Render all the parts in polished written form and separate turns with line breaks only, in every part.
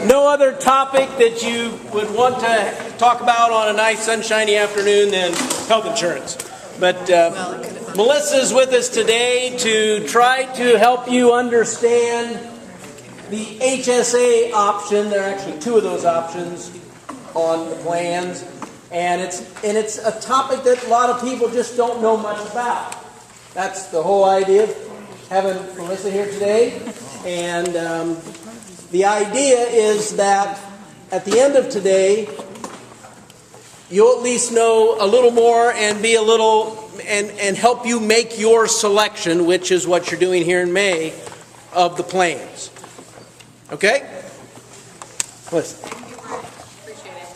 no other topic that you would want to talk about on a nice sunshiny afternoon than health insurance. But Melissa's with us today to try to help you understand the HSA option. There are actually two of those options on the plans, and it's a topic that a lot of people just don't know much about. That's the whole idea of having Melissa here today. And the idea is that at the end of today, you'll at least know a little more and be a little and help you make your selection, which is what you're doing here in May, of the plans. Okay? Melissa.
Thank you, Brian. Appreciate it.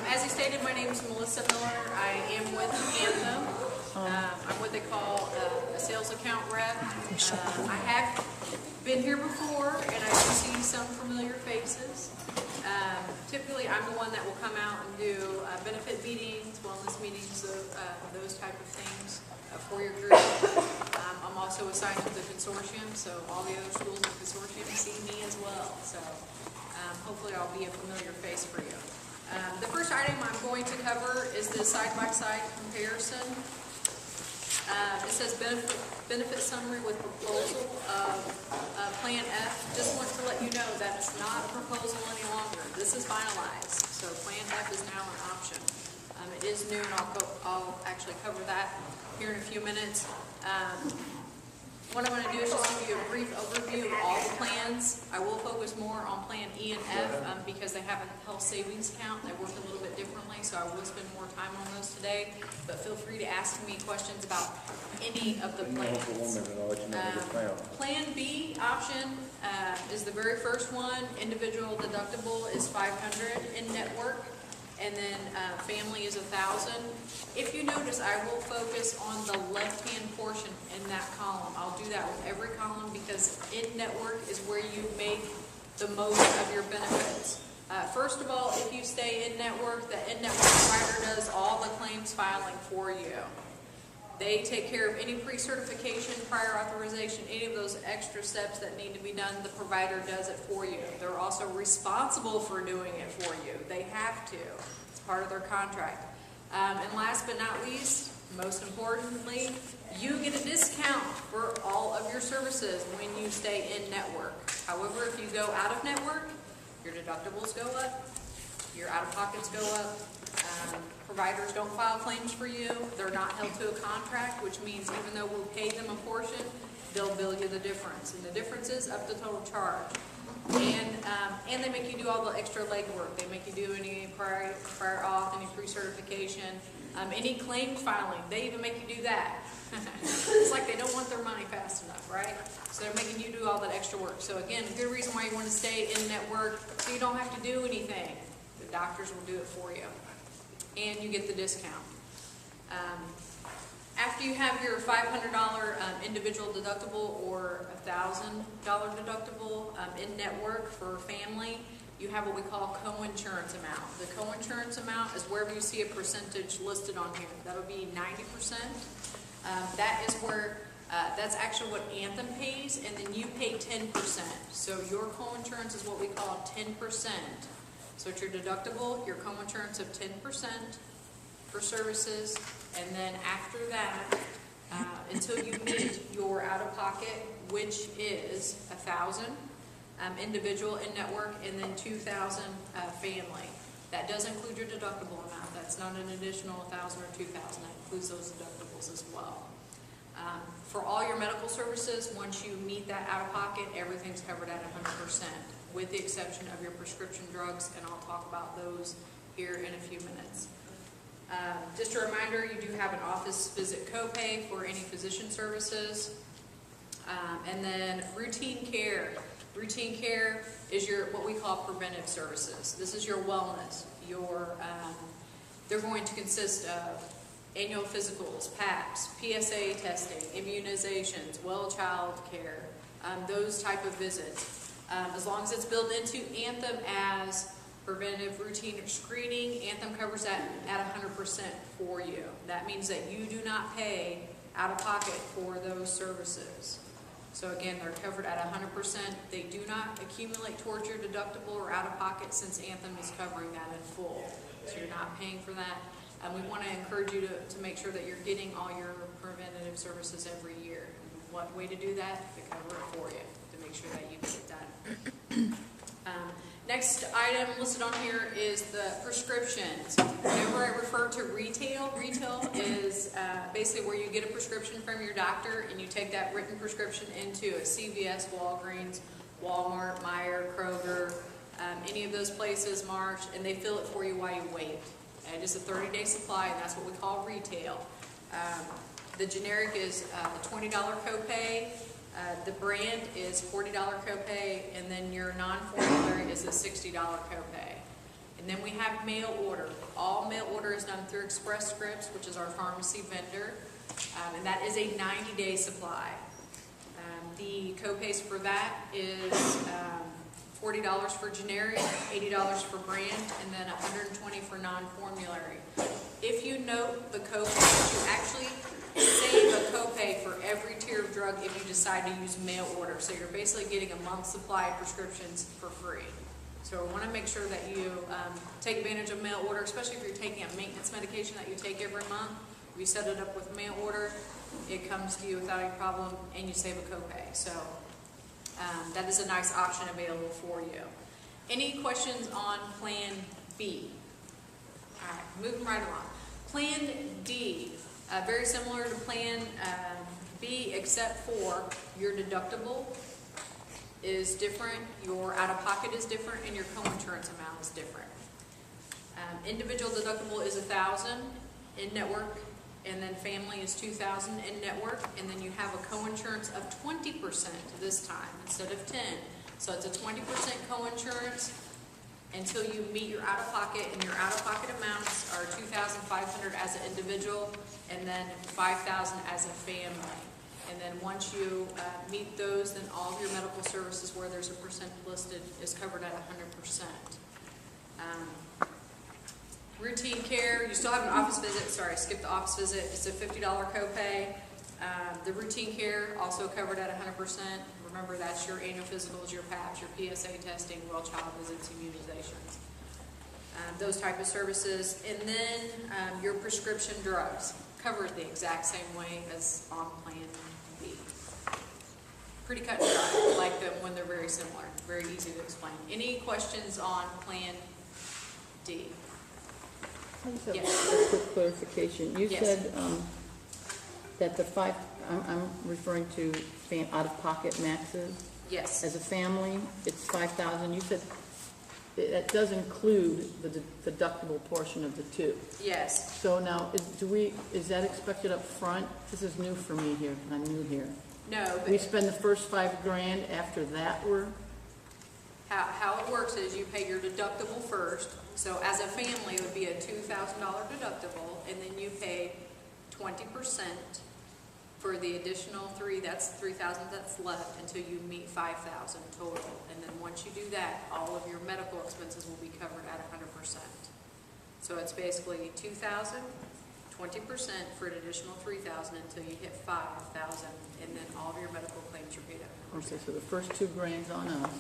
As you stated, my name is Melissa Miller. I am with Anthem. I'm what they call a sales account rep. I have been here before, and I do see some familiar faces. Typically, I'm the one that will come out and do benefit meetings, wellness meetings, those type of things for your group. I'm also assigned to the consortium, so all the other schools in the consortium see me as well. So hopefully I'll be a familiar face for you. The first item I'm going to cover is the side-by-side comparison. It says benefit summary with proposal of Plan F. Just want to let you know that it's not a proposal any longer. This is finalized, so Plan F is now an option. It is new, and I'll actually cover that here in a few minutes. What I'm going to do is just give you a brief overview of all the plans. I will focus more on Plan E and F because they have a health savings account. They work a little bit differently, so I will spend more time on those today. But feel free to ask me questions about any of the plans. Plan B option is the very first one. Individual deductible is $500 in network. And then family is $1,000. If you notice, I will focus on the left-hand portion in that column. I'll do that with every column because in-network is where you make the most of your benefits. First of all, if you stay in-network, the in-network provider does all the claims filing for you. They take care of any pre-certification, prior authorization, any of those extra steps that need to be done. The provider does it for you. They're also responsible for doing it for you. They have to. It's part of their contract. And last but not least, most importantly, you get a discount for all of your services when you stay in network. However, if you go out of network, your deductibles go up, your out-of-pockets go up. Providers don't file claims for you. They're not held to a contract, which means even though we'll pay them a portion, they'll bill you the difference. And the difference is up to total charge. And they make you do all the extra legwork. They make you do any prior auth, any pre-certification, any claims filing. They even make you do that. It's like they don't want their money fast enough, right? So they're making you do all that extra work. So again, good reason why you want to stay in network, so you don't have to do anything. The doctors will do it for you. And you get the discount. After you have your $500 individual deductible or $1,000 deductible in network for family, you have what we call co-insurance amount. The co-insurance amount is wherever you see a percentage listed on here. That would be 90%. That is where, that's actually what Anthem pays, and then you pay 10%. So your co-insurance is what we call 10%. So it's your deductible, your co-insurance of 10% for services, and then after that, until you meet your out-of-pocket, which is $1,000 individual in network, and then $2,000 family. That does include your deductible amount. That's not an additional $1,000 or $2,000. That includes those deductibles as well. For all your medical services, once you meet that out-of-pocket, everything's covered at 100%. With the exception of your prescription drugs, and I'll talk about those here in a few minutes. Just a reminder, you do have an office visit copay for any physician services. And then routine care. Routine care is your what we call preventive services. This is your wellness. They're going to consist of annual physicals, PAPs, PSA testing, immunizations, well child care, those type of visits. As long as it's built into Anthem as preventive routine screening, Anthem covers that at 100% for you. That means that you do not pay out of pocket for those services. So again, they're covered at 100%. They do not accumulate towards your deductible or out of pocket, since Anthem is covering that in full. So you're not paying for that. And we want to encourage you to make sure that you're getting all your preventative services every year. And what way to do that? To cover it for you, to make sure that you get it done. Next item listed on here is the prescriptions. Whenever I refer to retail, retail is basically where you get a prescription from your doctor and you take that written prescription into a CVS, Walgreens, Walmart, Meijer, Kroger, any of those places, Marsh, and they fill it for you while you wait. And it's a 30-day supply, and that's what we call retail. The generic is a $20 copay. The brand is $40 copay, and then your non-formulary is a $60 copay. And then we have mail order. All mail order is done through Express Scripts, which is our pharmacy vendor, and that is a 90-day supply. The copays for that is $40 for generic, $80 for brand, and then $120 for non-formulary. If you note the copay, you actually save a copay for every tier of drug if you decide to use mail order. So you're basically getting a month's supply of prescriptions for free. So we want to make sure that you take advantage of mail order, especially if you're taking a maintenance medication that you take every month. If you set it up with mail order, it comes to you without any problem, and you save a copay. So that is a nice option available for you. Any questions on Plan B? All right, moving right along. Plan D. Very similar to Plan B, except for your deductible is different, your out-of-pocket is different, and your co-insurance amount is different. Individual deductible is $1,000 in network, and then family is $2,000 in network, and then you have a co-insurance of 20% this time instead of 10%. So it's a 20% co-insurance until you meet your out-of-pocket, and your out-of-pocket amounts are $2,500 as an individual, and then $5,000 as a family. And then once you meet those, then all of your medical services where there's a percent listed is covered at 100%. Routine care, you still have an office visit. Sorry, I skipped the office visit. It's a $50 copay. The routine care also covered at 100%. Remember, that's your annual physicals, your PAPs, your PSA testing, well child visits, immunizations, those type of services. And then your prescription drugs, covered the exact same way as on Plan B. Pretty cut and dry. I like them when they're very similar. Very easy to explain. Any questions on Plan D?
I just have
Yes.
a quick clarification. You
Yes.
said that the I'm referring to out-of-pocket maxes.
Yes.
As a family, it's $5,000. You said that does include the deductible portion of the two.
Yes.
So now, is that expected up front? This is new for me here, because I'm new here.
No,
We
but
spend the first $5,000, after that
how it works is you pay your deductible first. So as a family, it would be a $2,000 deductible, and then you pay 20% for the additional that's $3,000 that's left until you meet $5,000 total. And then once you do that, all of your medical expenses will be covered at 100%. So it's basically $2,000, 20% for an additional $3,000 until you hit $5,000, and then all of your medical claims are paid at 100%.
Okay, so the first $2,000 on us.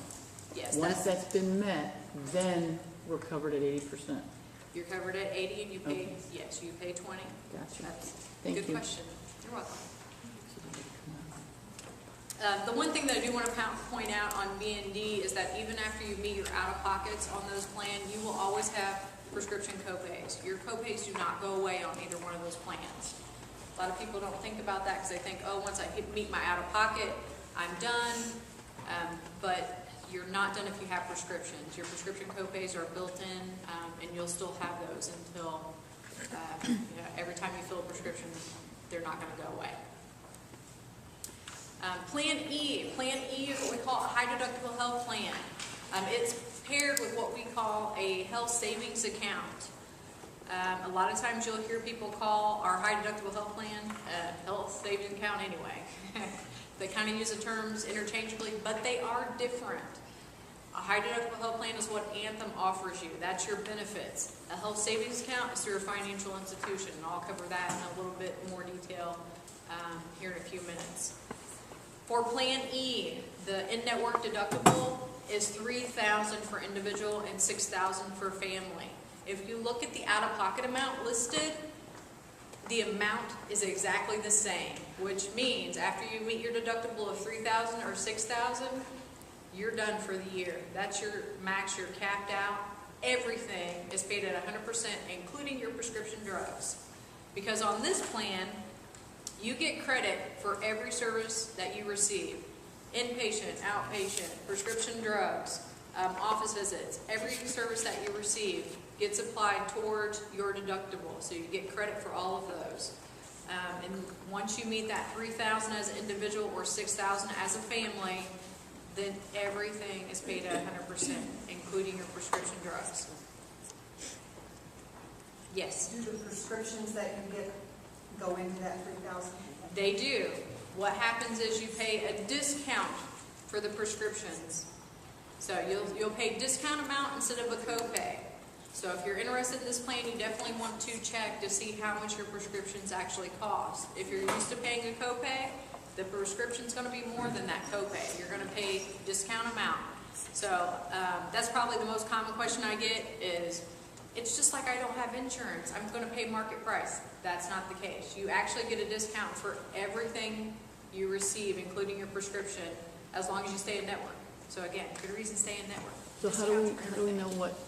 Yes,
Once that's been met, then we're covered at 80%.
you're covered at 80, and you pay,
Okay.
yes, you pay 20.
Gotcha.
That's
Thank
good
you.
question. You're welcome. The one thing that I do want to point out on B and D is that even after you meet your out-of-pockets on those plans, you will always have prescription copays. Your copays do not go away on either one of those plans. A lot of people don't think about that because they think, oh, once I meet my out-of-pocket, I'm done. But you're not done if you have prescriptions. Your prescription copays are built in, and you'll still have those until every time you fill a prescription, they're not going to go away. Plan E. Plan E is what we call a high deductible health plan. It's paired with what we call a health savings account. A lot of times you'll hear people call our high deductible health plan a health savings account anyway. They kind of use the terms interchangeably, but they are different. A high deductible health plan is what Anthem offers you. That's your benefits. A health savings account is through a financial institution, and I'll cover that in a little bit more detail here in a few minutes. For Plan E, the in-network deductible is $3,000 for individual and $6,000 for family. If you look at the out-of-pocket amount listed, the amount is exactly the same, which means after you meet your deductible of $3,000 or $6,000, you're done for the year. That's your max, you're capped out. Everything is paid at 100%, including your prescription drugs. Because on this plan, you get credit for every service that you receive. Inpatient, outpatient, prescription drugs, office visits, every service that you receive gets applied towards your deductible. So you get credit for all of those. And once you meet that $3,000 as an individual or $6,000 as a family, then everything is paid at 100%, including your prescription drugs. Yes?
Do the prescriptions that you get go into that $3,000?
They do. What happens is you pay a discount for the prescriptions. So you'll pay discount amount instead of a copay. So if you're interested in this plan, you definitely want to check to see how much your prescriptions actually cost. If you're used to paying a copay, the prescription's going to be more than that copay. You're going to pay discount amount. So that's probably the most common question I get is, it's just like I don't have insurance, I'm going to pay market price. That's not the case. You actually get a discount for everything you receive, including your prescription, as long as you stay in network. So again, good reason to stay in network.
So how do we know what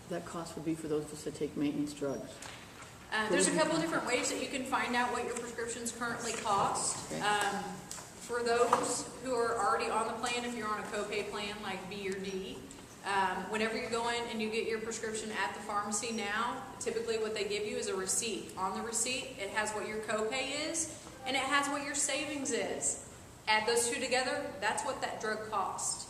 that cost would be for those of us that take maintenance drugs?
There's a couple of different ways that you can find out what your prescriptions currently cost.
Okay.
For those who are already on the plan, if you're on a copay plan like B or D, whenever you go in and you get your prescription at the pharmacy now, typically what they give you is a receipt. On the receipt, it has what your copay is, and it has what your savings is. Add those two together, that's what that drug costs.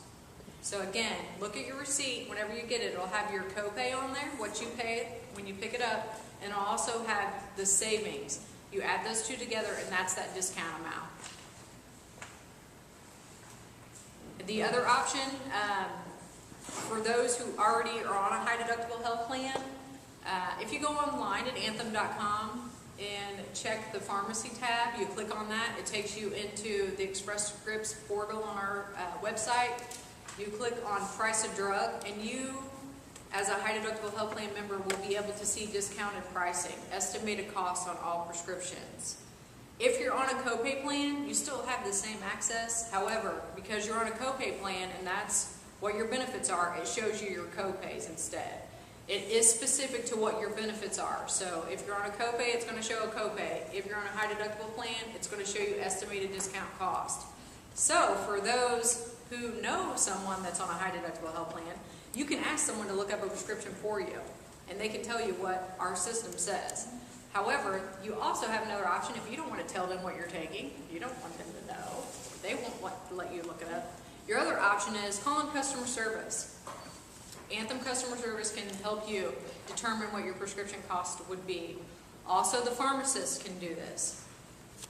So again, look at your receipt. Whenever you get it, it'll have your copay on there, what you pay when you pick it up, and it'll also have the savings. You add those two together, and that's that discount amount. The other option, for those who already are on a high deductible health plan, if you go online at anthem.com and check the pharmacy tab, you click on that, it takes you into the Express Scripts portal on our website. You click on price of drug, and you, as a high deductible health plan member, will be able to see discounted pricing, estimated costs on all prescriptions. If you're on a copay plan, you still have the same access. However, because you're on a copay plan and that's what your benefits are, it shows you your copays instead. It is specific to what your benefits are. So if you're on a copay, it's going to show a copay. If you're on a high deductible plan, it's going to show you estimated discount cost. So for those who know someone that's on a high deductible health plan, you can ask someone to look up a prescription for you, and they can tell you what our system says. However, you also have another option if you don't want to tell them what you're taking. You don't want them to know. They won't want to let you look it up. Your other option is calling customer service. Anthem customer service can help you determine what your prescription cost would be. Also, the pharmacist can do this.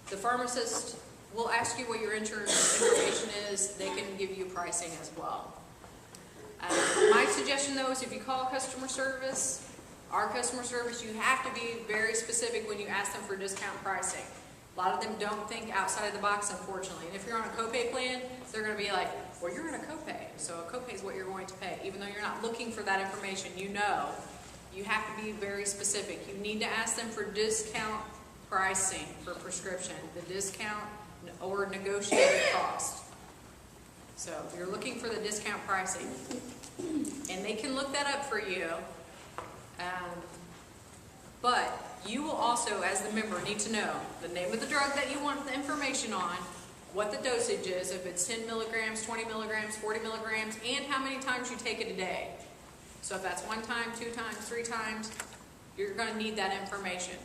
The pharmacist will ask you what your insurance information is. They can give you pricing as well. My suggestion, though, is if you call customer service, our customer service, you have to be very specific when you ask them for discount pricing. A lot of them don't think outside of the box, unfortunately. And if you're on a copay plan, they're going to be like, well, you're on a copay, so a copay is what you're going to pay. Even though you're not looking for that information, you know, you have to be very specific. You need to ask them for discount pricing for prescription, the discount or negotiated cost. So you're looking for the discount pricing. And they can look that up for you. But you will also, as the member, need to know the name of the drug that you want the information on, what the dosage is, if it's 10 milligrams, 20 milligrams, 40 milligrams, and how many times you take it a day. So if that's 1 time, 2 times, 3 times, you're going to need that information.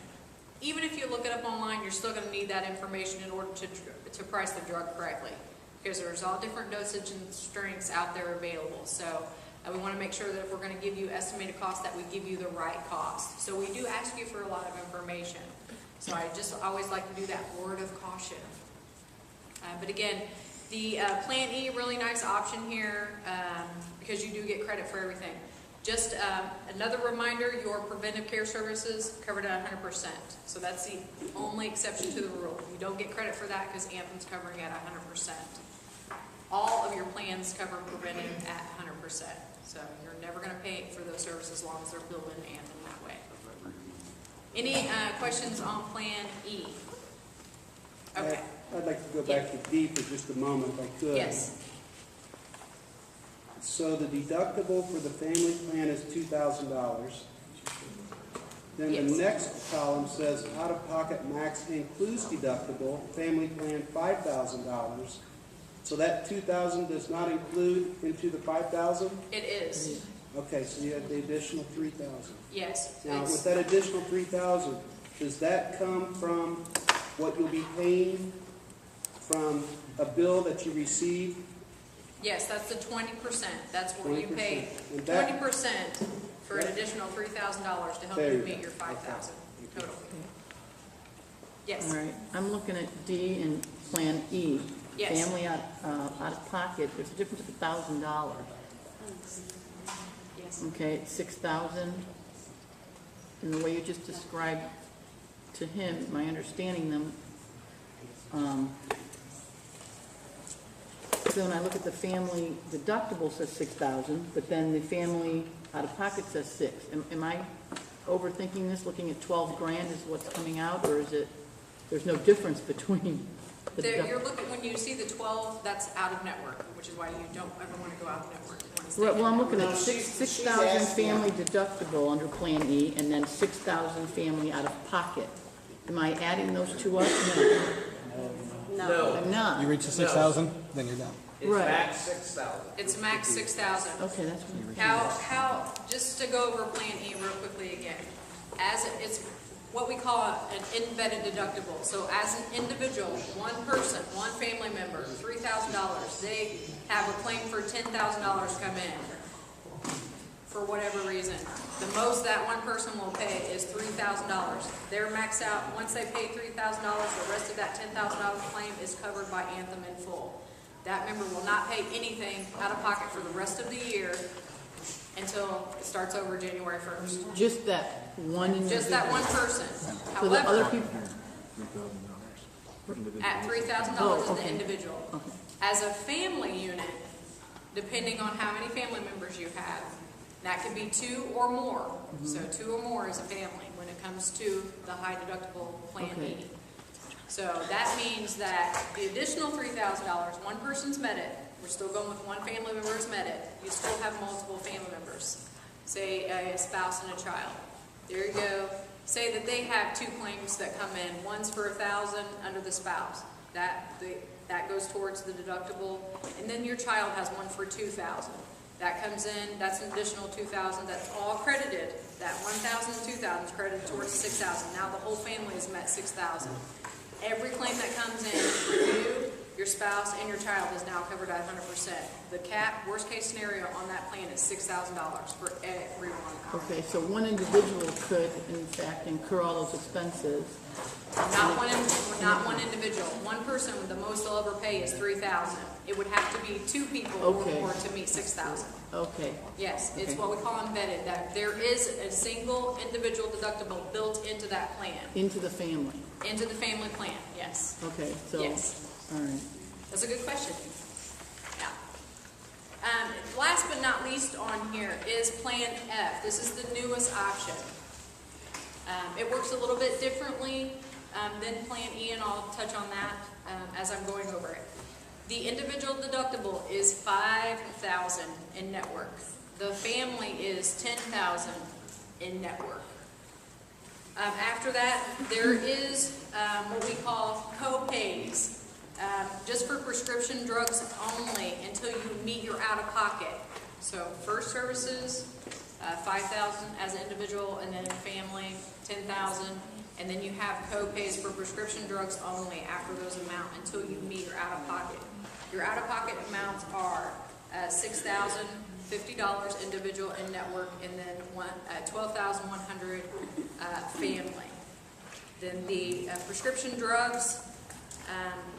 Even if you look it up online, you're still going to need that information in order to price the drug correctly, because there's all different dosage and strengths out there available. So we want to make sure that if we're going to give you estimated cost, that we give you the right cost. So we do ask you for a lot of information. So I just always like to do that word of caution. But again, the Plan E, really nice option here because you do get credit for everything. Just another reminder, your preventive care services covered at 100%. So that's the only exception to the rule. You don't get credit for that because Anthem's covering at 100%. all of your plans cover preventive at 100%. So you're never going to pay for those services as long as they're billed in Anthem that way. Any questions on Plan E? Okay.
I'd like to go back to D for just a moment, if I could.
Yes.
So the deductible for the family plan is $2,000. Then the
Yes.
next column says out-of-pocket max includes deductible, family plan $5,000. So that $2,000 does not include into the $5,000?
It is.
Okay, so you have the additional $3,000.
Yes.
Now,
It's-
with that additional $3,000, does that come from what you'll be paying from a bill that you receive?
Yes, that's the 20%. That's where you pay
20%. And that-
20% for an additional $3,000 to help
There
you
you
meet
go.
your 5,000
Okay.
total. Yes.
All right, I'm looking at D and Plan E.
Yes.
Family out of pocket, there's a difference of $1,000.
Yes.
Okay, it's 6,000. And the way you just described to him, my understanding them, so when I look at the family deductible says 6,000, but then the family out of pocket says 6. Am I overthinking this, looking at 12 grand is what's coming out, or is it, there's no difference between the
There, you're
deductible?
looking, when you see the 12, that's out of network, which is why you don't ever want to go out of network. You want to stay
Well, I'm
in
looking
network.
at
she's
6,000
asking-
family deductible under Plan E, and then 6,000 family out of pocket. Am I adding those two up? No, I'm not.
You reach the 6,000, then you're done.
It's
Right.
max 6,000.
It's max 6,000.
Okay, that's what
How, just to go over Plan E real quickly again, it's what we call an embedded deductible. So as an individual, one person, one family member, $3,000, they have a claim for $10,000 come in for whatever reason. The most that one person will pay is $3,000. They're maxed out. Once they pay $3,000, the rest of that $10,000 claim is covered by Anthem in full. That member will not pay anything out of pocket for the rest of the year until it starts over January 1st.
Just that one individual.
Just that one person.
So the other
However,
people,
at $3,000
Oh,
is
okay.
the individual.
Okay.
As a family unit, depending on how many family members you have, that could be 2 or more. So 2 or more is a family when it comes to the high deductible Plan
Okay.
E. So that means that the additional $3,000, one person's met it, we're still going with one family member has met it, you still have multiple family members, say a spouse and a child. There you go. Say that they have 2 claims that come in, one's for $1,000 under the spouse. That goes towards the deductible, and then your child has one for $2,000. That comes in, that's an additional $2,000, that's all credited. That $1,000 and $2,000 is credited towards $6,000. Now the whole family has met $6,000. Every claim that comes in for you, your spouse, and your child is now covered at 100%. The cap, worst case scenario on that plan is $6,000 for everyone.
okay, so one individual could, in fact, incur all those expenses.
Not one individual. One person, the most they'll ever pay is $3,000. It would have to be 2 people or
Okay.
more to meet $6,000.
Okay,
Yes, it's
Okay.
what we call embedded, that there is a single individual deductible built into that plan,
into the family.
into the family plan, yes.
Okay, so,
Yes.
all right.
That's a good question. Yeah. Last but not least on here is Plan F. This is the newest option. It works a little bit differently than Plan E, and I'll touch on that as I'm going over it. The individual deductible is $5,000 in network. The family is $10,000 in network. After that, there is what we call co-pays, just for prescription drugs only until you meet your out-of-pocket. So first services, $5,000 as an individual, and then family, $10,000. And then you have co-pays for prescription drugs only after those amount until you meet your out-of-pocket. Your out-of-pocket amounts are $6,050 individual and network, and then $12,100 family. Then the prescription drugs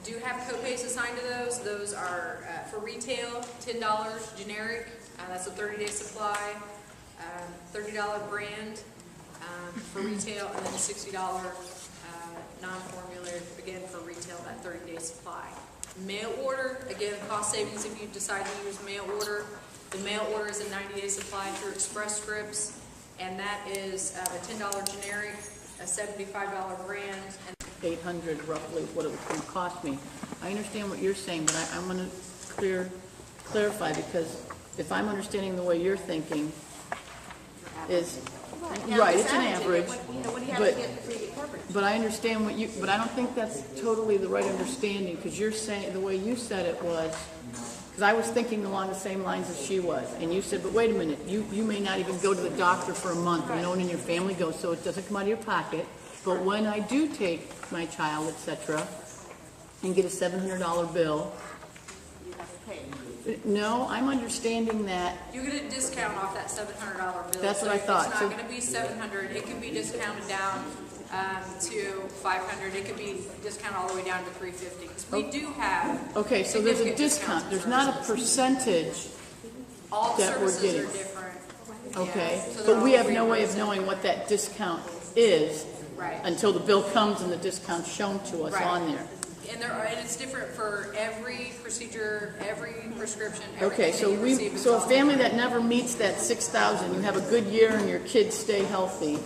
do have co-pays assigned to those. Those are for retail, $10 generic. That's a 30-day supply. $30 brand for retail, and then $60 non-formulary, again for retail, that 30-day supply. Mail order, again, cost savings if you decide to use mail order. The mail order is a 90-day supply through Express Scripts, and that is a $10 generic, a $75 brand, and
800 roughly is what it was going to cost me. I understand what you're saying, but I'm going to clarify, because if I'm understanding the way you're thinking, is, right, it's an average, but I understand what you, but I don't think that's totally the right understanding, because you're saying, the way you said it was, because I was thinking along the same lines as she was, and you said, but wait a minute, you may not even go to the doctor for a month, and no one in your family goes, so it doesn't come out of your pocket, but when I do take my child, etc., and get a $700 bill, no, I'm understanding that.
you get a discount off that $700 bill.
That's what
So
I thought.
It's
So-
not going to be $700. It can be discounted down to $500. It could be discounted all the way down to $350. 'Cause we do have
Okay, so there's a
significant discounts
discount, there's
for
not a
services.
percentage,
All the
that we're
services are
getting.
different.
okay?
Yeah, so they're
But we
all
have no way of
reimbursed.
knowing what that discount is
Right.
until the bill comes and the discount's shown to us
Right.
on there.
And it's different for every procedure, every prescription,
Okay,
everything
so
that you receive. is
so a
all
family
different.
that never meets that 6,000, you have a good year and your kids stay healthy,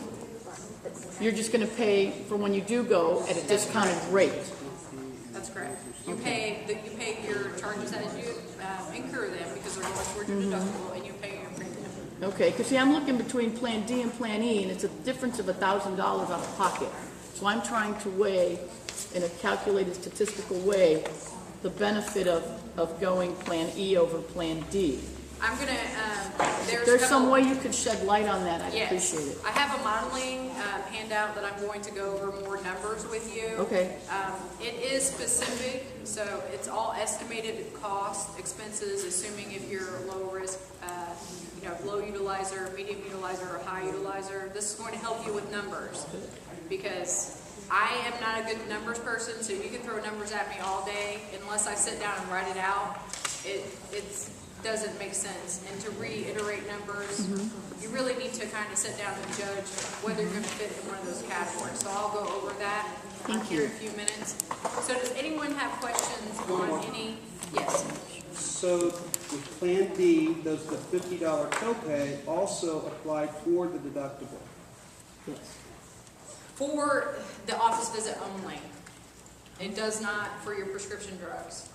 you're just gonna pay for when you do go at a discounted rate.
That's correct. You pay your charges as you incur them because they're going towards your deductible, and you pay your premium.
Okay, because see, I'm looking between Plan D and Plan E, and it's a difference of $1,000 out of pocket. So I'm trying to weigh, in a calculated statistical way, the benefit of going Plan E over Plan D.
I'm gonna.
If there's some way you could shed light on that, I'd
Yes.
appreciate it.
I have a modeling handout that I'm going to go over more numbers with you.
Okay.
It is specific, so it's all estimated cost, expenses, assuming if you're low risk, low utilizer, medium utilizer, or high utilizer. This is going to help you with numbers, because I am not a good numbers person, so you can throw numbers at me all day. Unless I sit down and write it out, it doesn't make sense. And to reiterate numbers, you really need to kind of sit down and judge whether you're going to fit in one of those categories. So I'll go over that here in a few minutes. So does anyone have questions on any? Yes.
So with Plan D, does the $50 copay also apply toward the deductible?
Yes.
For the office visit only. It does not for your prescription drugs.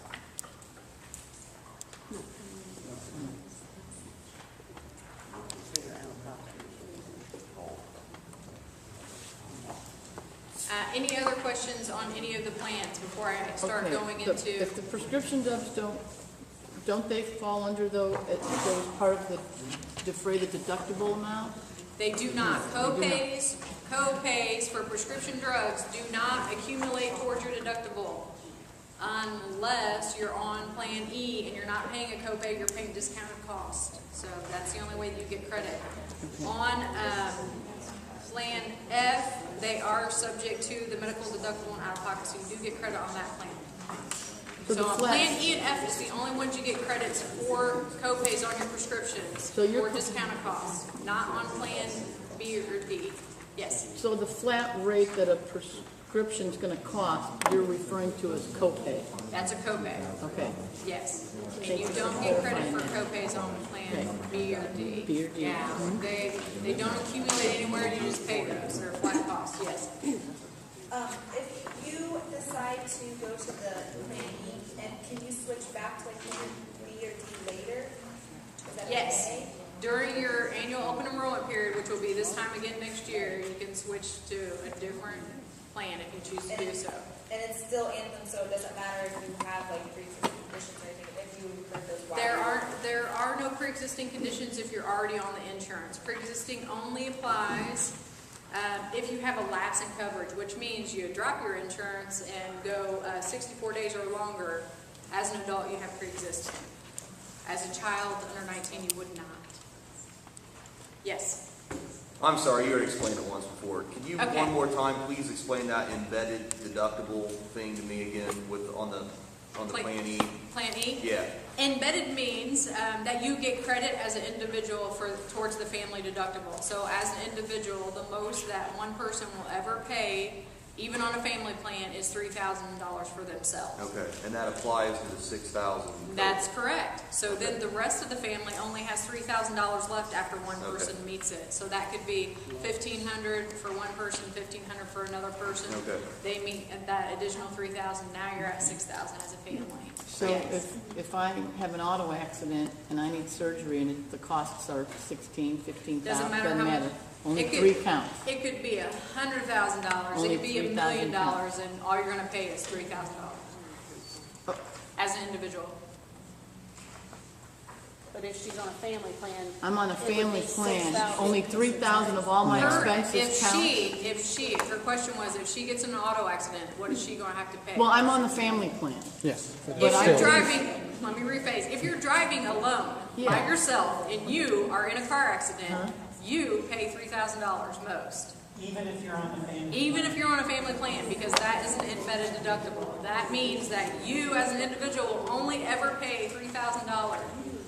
Any other questions on any of the plans before I start
Okay,
going
the-
into?
If the prescription drugs don't they fall under those part of the defray the deductible amount?
They do not. Copays for prescription drugs do not accumulate towards your deductible unless you're on Plan E and you're not paying a copay, you're paying discounted cost. So that's the only way that you get credit. On Plan F, they are subject to the medical deductible and out-of-pocket, so you do get credit on that plan.
So
So
the
on
flat-
Plan E and F is the only ones you get credits for copays on your prescriptions
So you're
or discounted costs, not on Plan B or D. Yes,
So the flat rate that a prescription's gonna cost, you're referring to as copay,
that's a copay,
okay?
yes. And
Thank
you
you for
don't get credit for
clarifying
copays on Plan B or D.
B or D.
Yeah, they don't accumulate anywhere, you just pay those, they're flat costs, yes.
If you decide to go to the Plan E, and can you switch back to like Plan B or D later? Is that
Yes,
okay?
during your annual open enrollment period, which will be this time again next year, you can switch to a different plan if you choose to do so.
And it's still Anthem, so it doesn't matter if you have like pre-existing conditions or anything, if you incur those while.
There are no pre-existing conditions if you're already on the insurance. Pre-existing only applies if you have a lapse in coverage, which means you drop your insurance and go 64 days or longer. As an adult, you have pre-existing. As a child under 19, you would not. Yes.
I'm sorry, you already explained it once before. Could you,
Okay.
one more time, please explain that embedded deductible thing to me again on the Plan E?
Plan E?
Yeah.
Embedded means that you get credit as an individual towards the family deductible. So as an individual, the most that one person will ever pay even on a family plan, is $3,000 for themselves.
Okay, and that applies to the 6,000.
That's correct. So then the rest of the family only has $3,000 left after one
Okay.
person meets it. So that could be $1,500 for one person, $1,500 for another person.
Okay.
They meet at that additional $3,000. Now you're at $6,000 as a family.
So if I have an auto accident and I need surgery and the costs are 16, 15,000,
Doesn't matter
doesn't
how much.
matter. Only
It could-
3 counts.
It could be $100,000. It
Only
could be $1 million, and all you're going to pay is $3,000 as an individual.
But if she's on a family plan.
I'm on a
it would
family
be
plan.
6,000.
Only 3,000 of all my expenses count.
Her question was, if she gets in an auto accident, what is she going to have to pay?
Well, I'm on the family plan.
Yes.
If
but
you're
I-
driving, let me rephrase, if you're driving alone by
Yeah.
yourself and you are in a car accident, you pay $3,000 most.
Even if you're on the family.
Even if you're on a family plan, because that is an embedded deductible. That means that you as an individual will only ever pay $3,000.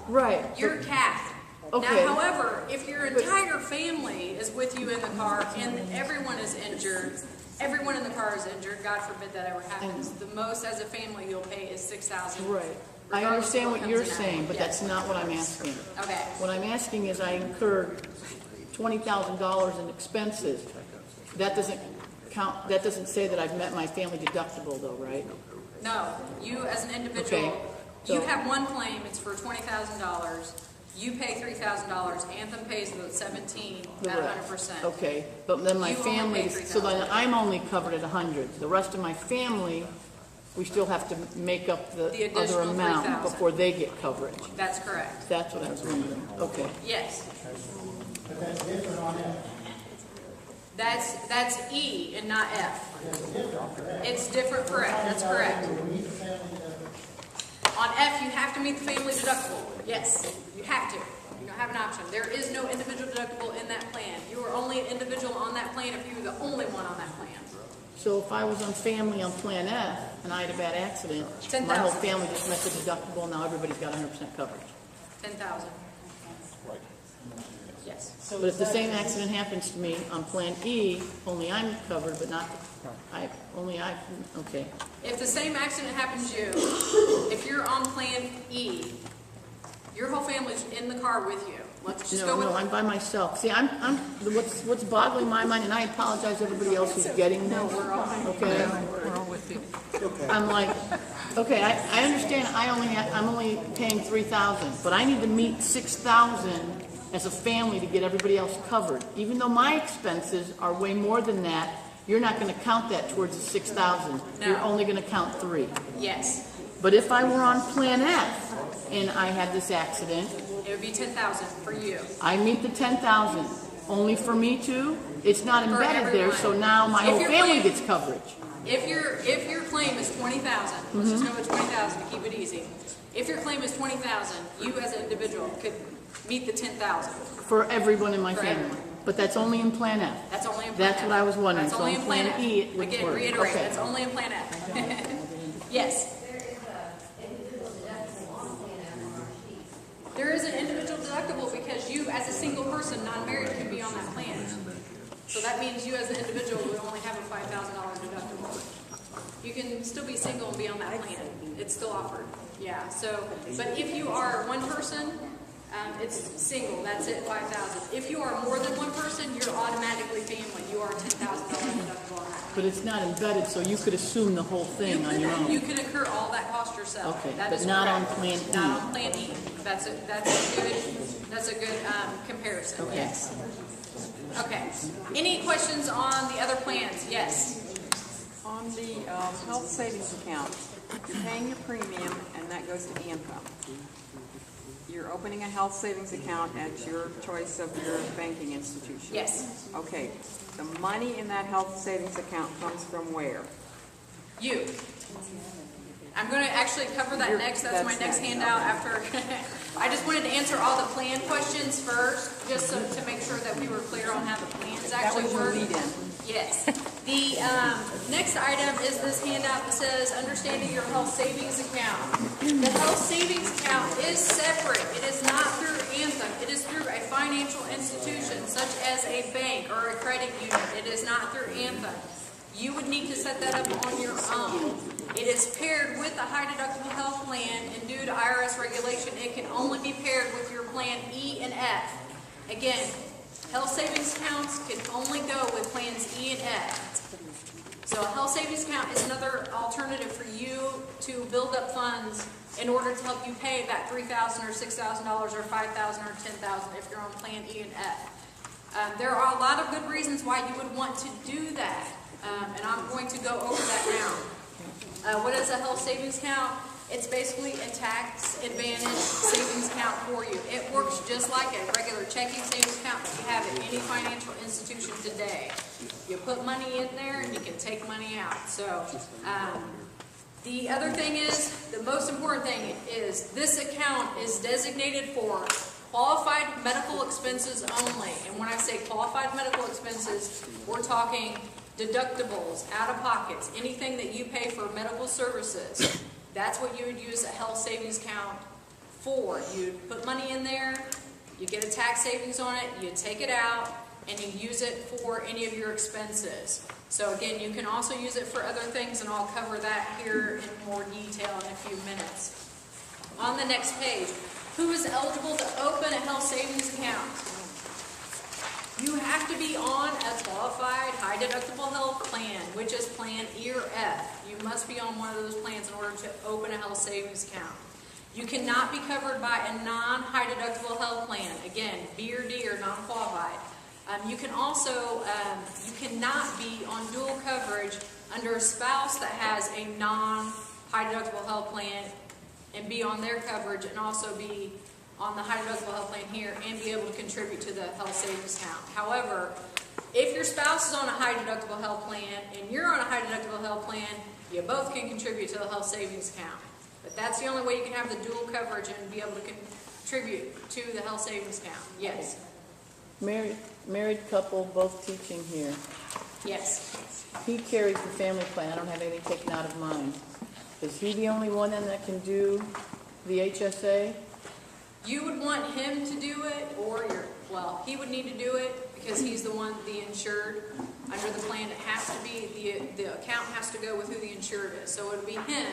Right.
You're capped.
Okay.
Now, however, if your entire family is with you in the car and everyone is injured, everyone in the car is injured, God forbid that ever happens, the most as a family you'll pay is $6,000.
Right. I
regardless
understand
of
what
comes
you're
in at.
saying, but
Yes.
that's not what I'm asking.
Okay.
What I'm asking is I incurred $20,000 in expenses. That doesn't count, that doesn't say that I've met my family deductible though, right?
No, you as an individual,
Okay, so-
you have one claim, it's for $20,000. You pay $3,000. Anthem pays the 17 at 100%.
Okay, but then my
You only
family,
pay
so then
$3,000.
I'm only covered at 100. The rest of my family, we still have to make up
The
the other
additional
amount
3,000.
before they get coverage.
That's correct.
That's what I was wondering. Okay.
Yes.
But that's different on that.
That's E and not F. It's different, correct, that's correct. On F, you have to meet the family deductible. Yes, you have to. You don't have an option. There is no individual deductible in that plan. You are only an individual on that plan if you're the only one on that plan.
So if I was on family on Plan F and I had a bad accident, my whole
10,000.
family just met the deductible, now everybody's got 100% coverage.
10,000. Yes.
But if the same accident happens to me on Plan E, only I'm covered, but not, okay.
If the same accident happens to you, if you're on Plan E, your whole family's in the car with you. Let's just go with.
No, I'm by myself. See, what's boggling my mind, and I apologize to everybody else who's getting this, okay? I'm like, okay, I understand I'm only paying 3,000, but I need to meet 6,000 as a family to get everybody else covered. Even though my expenses are way more than that, you're not gonna count that towards the 6,000. You're
No.
only gonna count 3.
Yes,
But if I were on Plan F and I had this accident,
it would be 10,000 for you.
I meet the 10,000. Only for me too? It's not
For
embedded there, so
everyone.
now my
If
whole
your
family
claim-
gets coverage.
If your claim is 20,000, let's just go with 20,000 to keep it easy. If your claim is 20,000, you as an individual could meet the 10,000.
For everyone in my
For
family.
everyone.
But that's only in Plan F.
That's only in Plan F.
That's what I was wondering.
That's
So
only
in
in Plan
Plan
F.
E, it would
Again,
work.
reiterate,
Okay.
that's only in Plan F. Yes. There is an individual deductible because you, as a single person, non-married, can be on that plan. So that means you, as an individual, would only have a $5,000 deductible. You can still be single and be on that plan. It's still offered. Yeah. So, but if you are one person, it's single. That's it, 5,000. If you are more than one person, you're automatically family. You are $10,000 deductible on that.
But it's not embedded, so you could assume the whole thing on your
You
own.
can incur all that cost yourself.
Okay,
That
but
is
not on
correct.
Plan E.
Not on Plan E. That's a good comparison.
Okay.
Yes. Okay. Any questions on the other plans? Yes.
On the health savings account, you're paying your premium and that goes to Anthem. You're opening a health savings account at your choice of your banking institution.
Yes.
Okay, the money in that health savings account comes from where?
You. I'm going to actually cover that next. That's my next handout after. I just wanted to answer all the plan questions first, just so to make sure that we were clear on how the plans
That
actually
was your
work.
lead-in.
Yes. The next item is this handout that says understanding your health savings account. The health savings account is separate. It is not through Anthem. It is through a financial institution such as a bank or a credit union. It is not through Anthem. You would need to set that up on your own. It is paired with a high deductible health plan, and due to IRS regulation, it can only be paired with your plan E and F. Again, health savings accounts can only go with plans E and F. So a health savings account is another alternative for you to build up funds in order to help you pay that $3,000 or $6,000 or $5,000 or $10,000 if you're on plan E and F. There are a lot of good reasons why you would want to do that, and I'm going to go over that now. What is a health savings account? It's basically a tax advantage savings account for you. It works just like a regular checking savings account that you have at any financial institution today. You put money in there and you can take money out. So the other thing is, the most important thing is this account is designated for qualified medical expenses only. And when I say qualified medical expenses, we're talking deductibles, out-of-pockets, anything that you pay for medical services. That's what you would use a health savings account for. You'd put money in there, you get a tax savings on it, you take it out, and you use it for any of your expenses. So again, you can also use it for other things, and I'll cover that here in more detail in a few minutes. On the next page, who is eligible to open a health savings account? You have to be on a qualified high deductible health plan, which is plan E or F. You must be on one of those plans in order to open a health savings account. You cannot be covered by a non-high deductible health plan. Again, B or D or non-qualified. You can also, you cannot be on dual coverage under a spouse that has a non-high deductible health plan and be on their coverage and also be on the high deductible health plan here and be able to contribute to the health savings account. However, if your spouse is on a high deductible health plan and you're on a high deductible health plan, you both can contribute to the health savings account. But that's the only way you can have the dual coverage and be able to contribute to the health savings account. Yes.
Married couple, both teaching here.
Yes.
He carries the family plan. I don't have anything taken out of mine. Is he the only one then that can do the HSA?
You would want him to do it, or well, he would need to do it because he's the one, the insured. Under the plan, it has to be, the account has to go with who the insured is. So it would be him.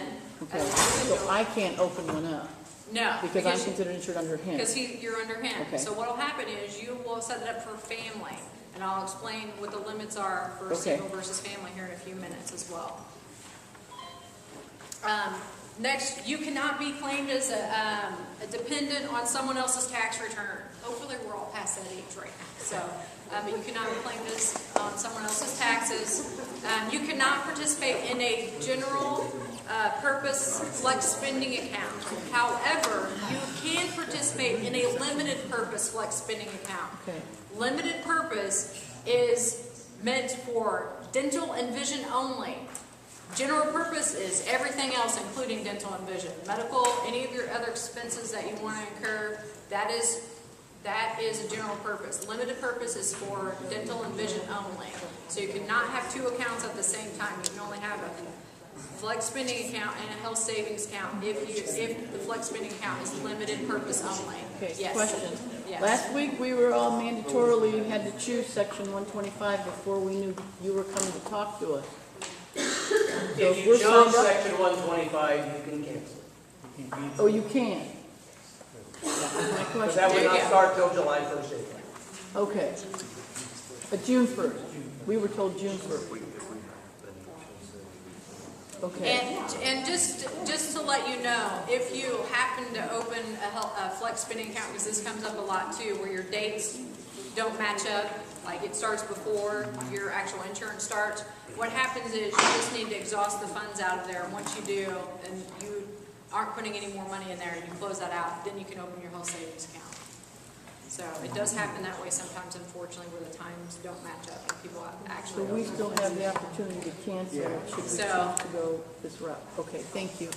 Okay, so I can't open one up?
No.
Because I'm considered insured under him?
Because you're under him.
Okay.
So what will happen is you will set it up for family, and I'll explain what the limits are for
Okay.
single versus family here in a few minutes as well. Next, you cannot be claimed as a dependent on someone else's tax return. Hopefully we're all past that age right now. So, but you cannot be claimed as on someone else's taxes. You cannot participate in a general purpose flex spending account. However, you can participate in a limited purpose flex spending account.
Okay.
Limited purpose is meant for dental and vision only. General purpose is everything else, including dental and vision. Medical, any of your other expenses that you want to incur, that is a general purpose. Limited purpose is for dental and vision only. So you cannot have two accounts at the same time. You can only have a flex spending account and a health savings account if the flex spending account is limited purpose only.
Okay,
Yes.
question.
Yes.
Last week, we were all mandatorily had to choose section 125 before we knew you were coming to talk to us.
If you chose section 125, you can cancel.
Oh, you can? That was my
But
question.
that would
There you
not
go.
start till July 1st anyway.
Okay. June 1st. We were told June 1st. Okay.
And just to let you know, if you happen to open a flex spending account, because this comes up a lot too, where your dates don't match up, like it starts before your actual insurance starts, what happens is you just need to exhaust the funds out of there, and once you do, and you aren't putting any more money in there, and you close that out, then you can open your health savings account. So it does happen that way sometimes, unfortunately, where the times don't match up and people
So
actually
we
open.
still have the opportunity to cancel should we
So-
choose to go this route. Okay, thank you.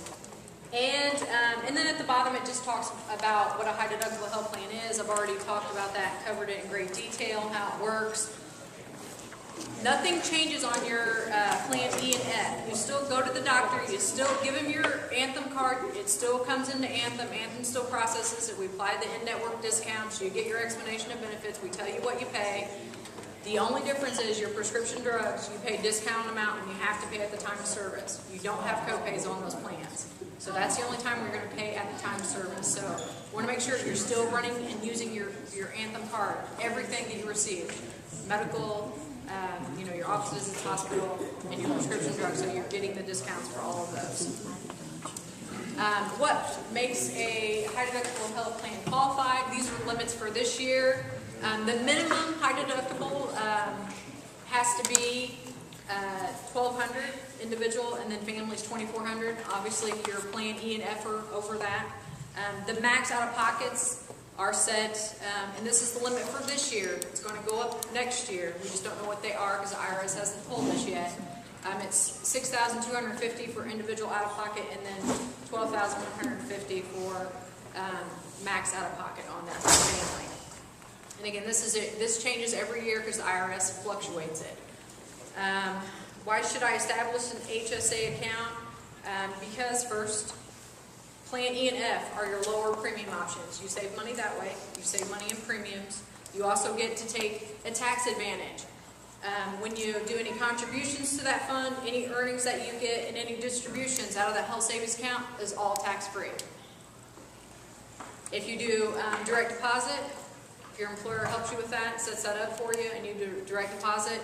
And then at the bottom, it just talks about what a high deductible health plan is. I've already talked about that, covered it in great detail, how it works. Nothing changes on your Plan E and F. You still go to the doctor, you still give him your Anthem card, it still comes into Anthem, Anthem still processes it, we apply the in-network discounts, you get your explanation of benefits, we tell you what you pay. The only difference is your prescription drugs, you pay discount amount and you have to pay at the time of service. You don't have co-pays on those plans. So that's the only time we're going to pay at the time of service. So we want to make sure you're still running and using your Anthem card, everything that you receive, medical, your office visits, hospital, and your prescription drugs, so you're getting the discounts for all of those. What makes a high deductible health plan qualified? These are limits for this year. The minimum high deductible has to be $1,200 individual, and then families $2,400. Obviously, your Plan E and F are over that. The max out-of-pockets are set, and this is the limit for this year. It's going to go up next year. We just don't know what they are because the IRS hasn't told us yet. It's $6,250 for individual out-of-pocket, and then $12,150 for max out-of-pocket on that for family. And again, this changes every year because the IRS fluctuates it. Why should I establish an HSA account? Because first, Plan E and F are your lower premium options. You save money that way. You save money in premiums. You also get to take a tax advantage. When you do any contributions to that fund, any earnings that you get and any distributions out of that health savings account is all tax-free. If you do direct deposit, if your employer helps you with that, sets that up for you, and you do direct deposit,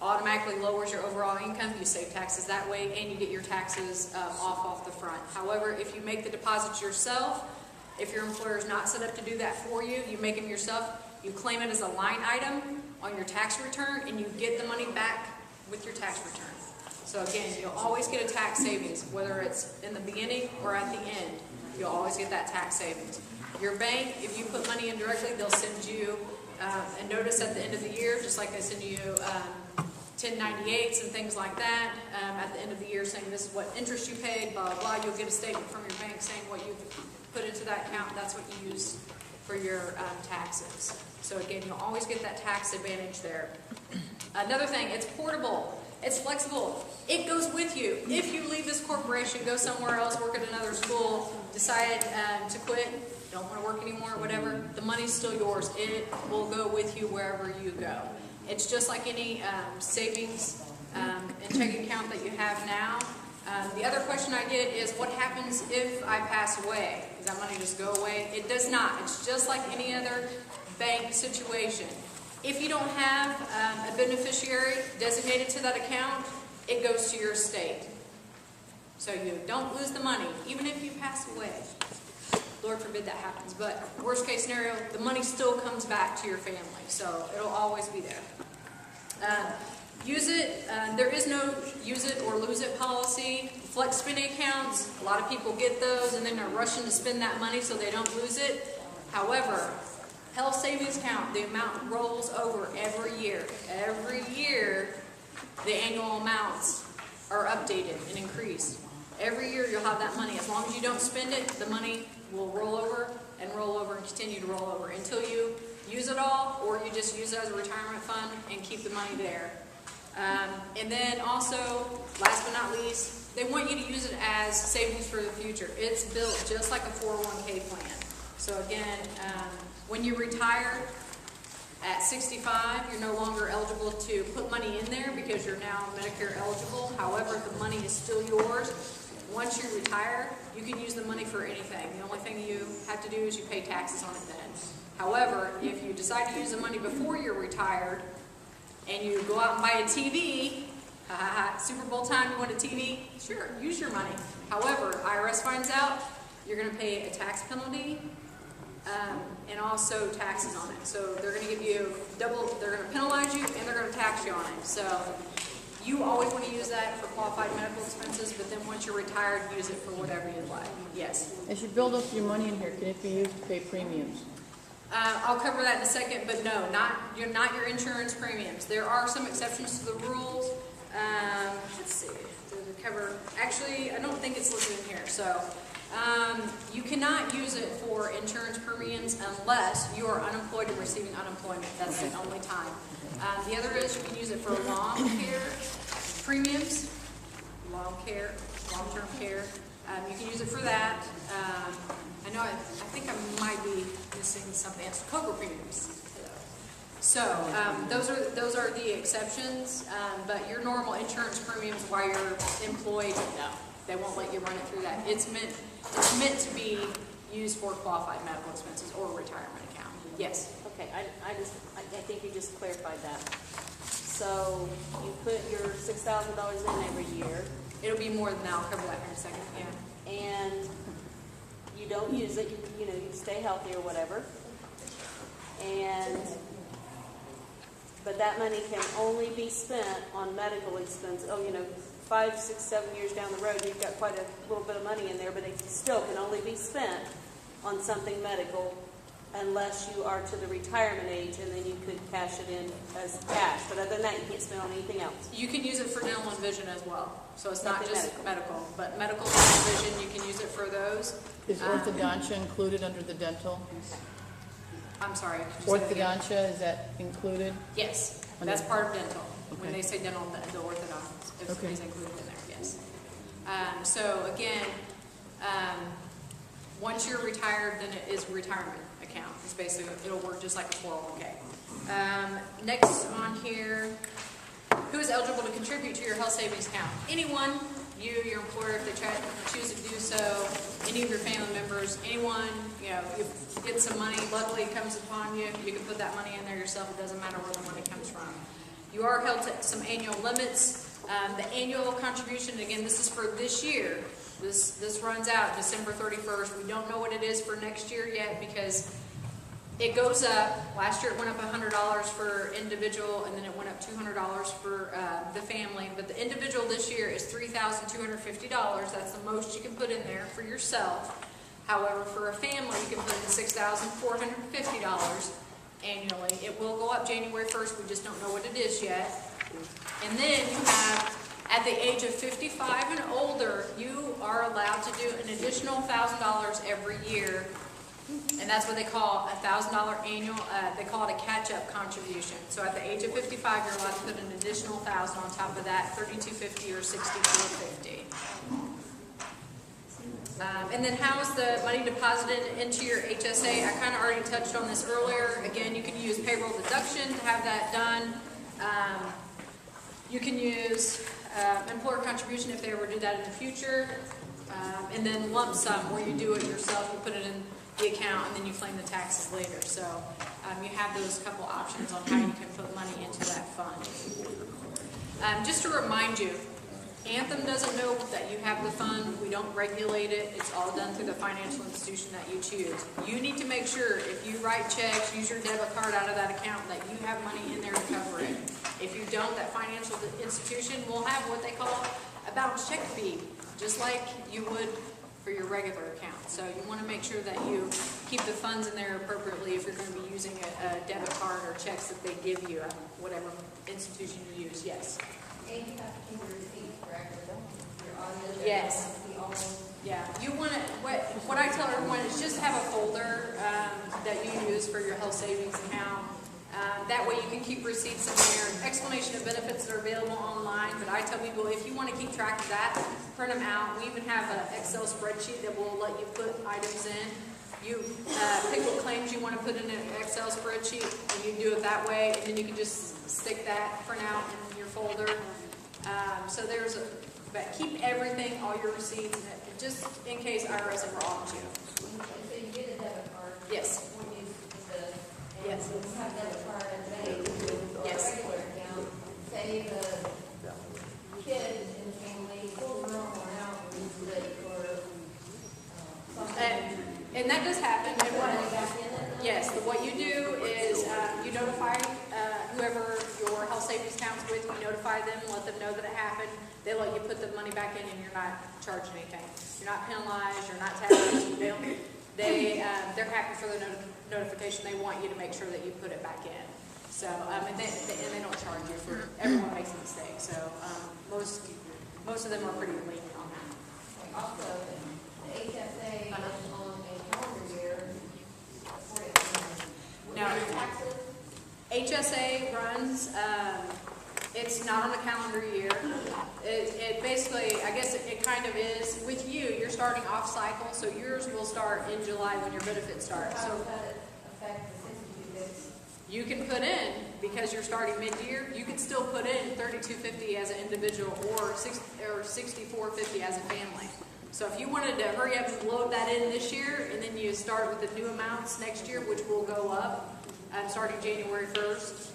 automatically lowers your overall income. You save taxes that way, and you get your taxes off the front. However, if you make the deposits yourself, if your employer is not set up to do that for you, you make them yourself, you claim it as a line item on your tax return, and you get the money back with your tax return. So again, you'll always get a tax savings, whether it's in the beginning or at the end. You'll always get that tax savings. Your bank, if you put money in directly, they'll send you a notice at the end of the year, just like they send you 1098s and things like that at the end of the year, saying this is what interest you paid, blah, blah, blah. You'll get a statement from your bank saying what you put into that account. That's what you use for your taxes. So again, you'll always get that tax advantage there. Another thing, it's portable. It's flexible. It goes with you. If you leave this corporation, go somewhere else, work at another school, decide to quit, don't want to work anymore, whatever, the money's still yours. It will go with you wherever you go. It's just like any savings and checking account that you have now. The other question I get is, what happens if I pass away? Does that money just go away? It does not. It's just like any other bank situation. If you don't have a beneficiary designated to that account, it goes to your estate. So you don't lose the money, even if you pass away. Lord forbid that happens, but worst case scenario, the money still comes back to your family, so it'll always be there. Use it. There is no use it or lose it policy. Flex spending accounts, a lot of people get those and then they're rushing to spend that money so they don't lose it. However, health savings account, the amount rolls over every year. Every year, the annual amounts are updated and increased. Every year you'll have that money. As long as you don't spend it, the money will roll over and continue to roll over until you use it all, or you just use it as a retirement fund and keep the money there. And then also, last but not least, they want you to use it as savings for the future. It's built just like a 401k plan. So again, when you retire at 65, you're no longer eligible to put money in there because you're now Medicare eligible. However, the money is still yours. Once you retire, you can use the money for anything. The only thing you have to do is you pay taxes on it then. However, if you decide to use the money before you're retired and you go out and buy a TV, Super Bowl time, you want a TV? Sure, use your money. However, IRS finds out, you're going to pay a tax penalty and also taxes on it. So they're going to give you double, they're going to penalize you and they're going to tax you on it. So you always want to use that for qualified medical expenses, but then once you're retired, use it for whatever you'd like. Yes?
As you build up your money in here, can it be used to pay premiums?
I'll cover that in a second, but no, not your insurance premiums. There are some exceptions to the rules. Let's see. Does it cover? Actually, I don't think it's listed in here. So You cannot use it for insurance premiums unless you are unemployed and receiving unemployment. That's the only time. The other is you can use it for long care premiums, long-term care. You can use it for that. I know, I think I might be missing something. It's COBRA premiums. So those are the exceptions, but your normal insurance premiums while you're employed, no, they won't let you run it through that. It's meant to be used for qualified medical expenses or retirement account. Yes.
Okay, I think you just clarified that. So you put your $6,000 in every year.
It'll be more than that. I'll cover that here in a second. Yeah.
And you don't use it, you stay healthy or whatever. But that money can only be spent on medical expense. 5, 6, 7 years down the road, you've got quite a little bit of money in there, but it still can only be spent on something medical unless you are to the retirement age, and then you could cash it in as cash. But other than that, you can't spend on anything else.
You can use it for dental and vision as well. So it's not
Nothing
just medical, but medical and vision, you can use it for those.
Is orthodontia included under the dental?
I'm sorry. could you say that again?
Orthodontia, is that included?
Yes, that's part of dental. When they say dental, the orthodontist is included in there, yes. So again, once you're retired, then it is a retirement account. It's basically, it'll work just like a 401k. Next on here, who is eligible to contribute to your health savings account? Anyone, your employer, if they choose to do so, any of your family members, anyone, you get some money, luckily it comes upon you, you can put that money in there yourself. It doesn't matter where the money comes from. You are held to some annual limits. The annual contribution, again, this is for this year. This runs out December 31st. We don't know what it is for next year yet because it goes up. Last year it went up $100 for individual, and then it went up $200 for the family. But the individual this year is $3,250. That's the most you can put in there for yourself. However, for a family, you can put in $6,450 annually. It will go up January 1st. We just don't know what it is yet. And then you have, at the age of 55 and older, you are allowed to do an additional $1,000 every year. And that's what they call a $1,000 annual, they call it a catch-up contribution. So at the age of 55, you're allowed to put an additional $1,000 on top of that, $3,250 or $6,450. And then how is the money deposited into your HSA? I kind of already touched on this earlier. Again, you can use payroll deduction to have that done. You can use employer contribution if they ever do that in the future. And then lump sum, where you do it yourself, you put it in the account, and then you claim the taxes later. So you have those couple options on how you can put money into that fund. Just to remind you, Anthem doesn't know that you have the fund. We don't regulate it. It's all done through the financial institution that you choose. You need to make sure if you write checks, use your debit card out of that account, that you have money in there to cover it. If you don't, that financial institution will have what they call a bounce check fee, just like you would for your regular account. So you want to make sure that you keep the funds in there appropriately if you're going to be using a debit card or checks that they give you at whatever institution you use. Yes.
And you have to keep your receipts, correct? Your audio.
Yes. Yeah. You want to, what I tell everyone is just have a folder that you use for your health savings account. That way you can keep receipts in there, explanation of benefits that are available online. But I tell people, if you want to keep track of that, print them out. We even have an Excel spreadsheet that will let you put items in. You pick what claims you want to put in an Excel spreadsheet, and you do it that way, and then you can just stick that, print out in your folder. So but keep everything, all your receipts, just in case IRS ever audits you.
So you get a debit card.
Yes. Yes.
You have a debit card and pay your regular account. Say the kid in the family, children are out and sick or something.
And that does happen. Yes, but what you do is you notify whoever your health savings account's with, you notify them, let them know that it happened. They let you put the money back in and you're not charged anything. You're not penalized, you're not taxed. They're happy for the notification. They want you to make sure that you put it back in. So, and they don't charge you for, everyone makes a mistake. So most of them are pretty lenient on that.
Also,
the HSA on a calendar year,
No. HSA runs, it's not on a calendar year. It basically, I guess it kind of is, with you, you're starting off cycle, so yours will start in July when your benefits start.
how
So
does that affect the 6250?
you can put in, because you're starting mid-year, you can still put in 3250 as an individual or 6450 as a family. So if you wanted to hurry up and load that in this year, and then you start with the new amounts next year, which will go up starting January 1st,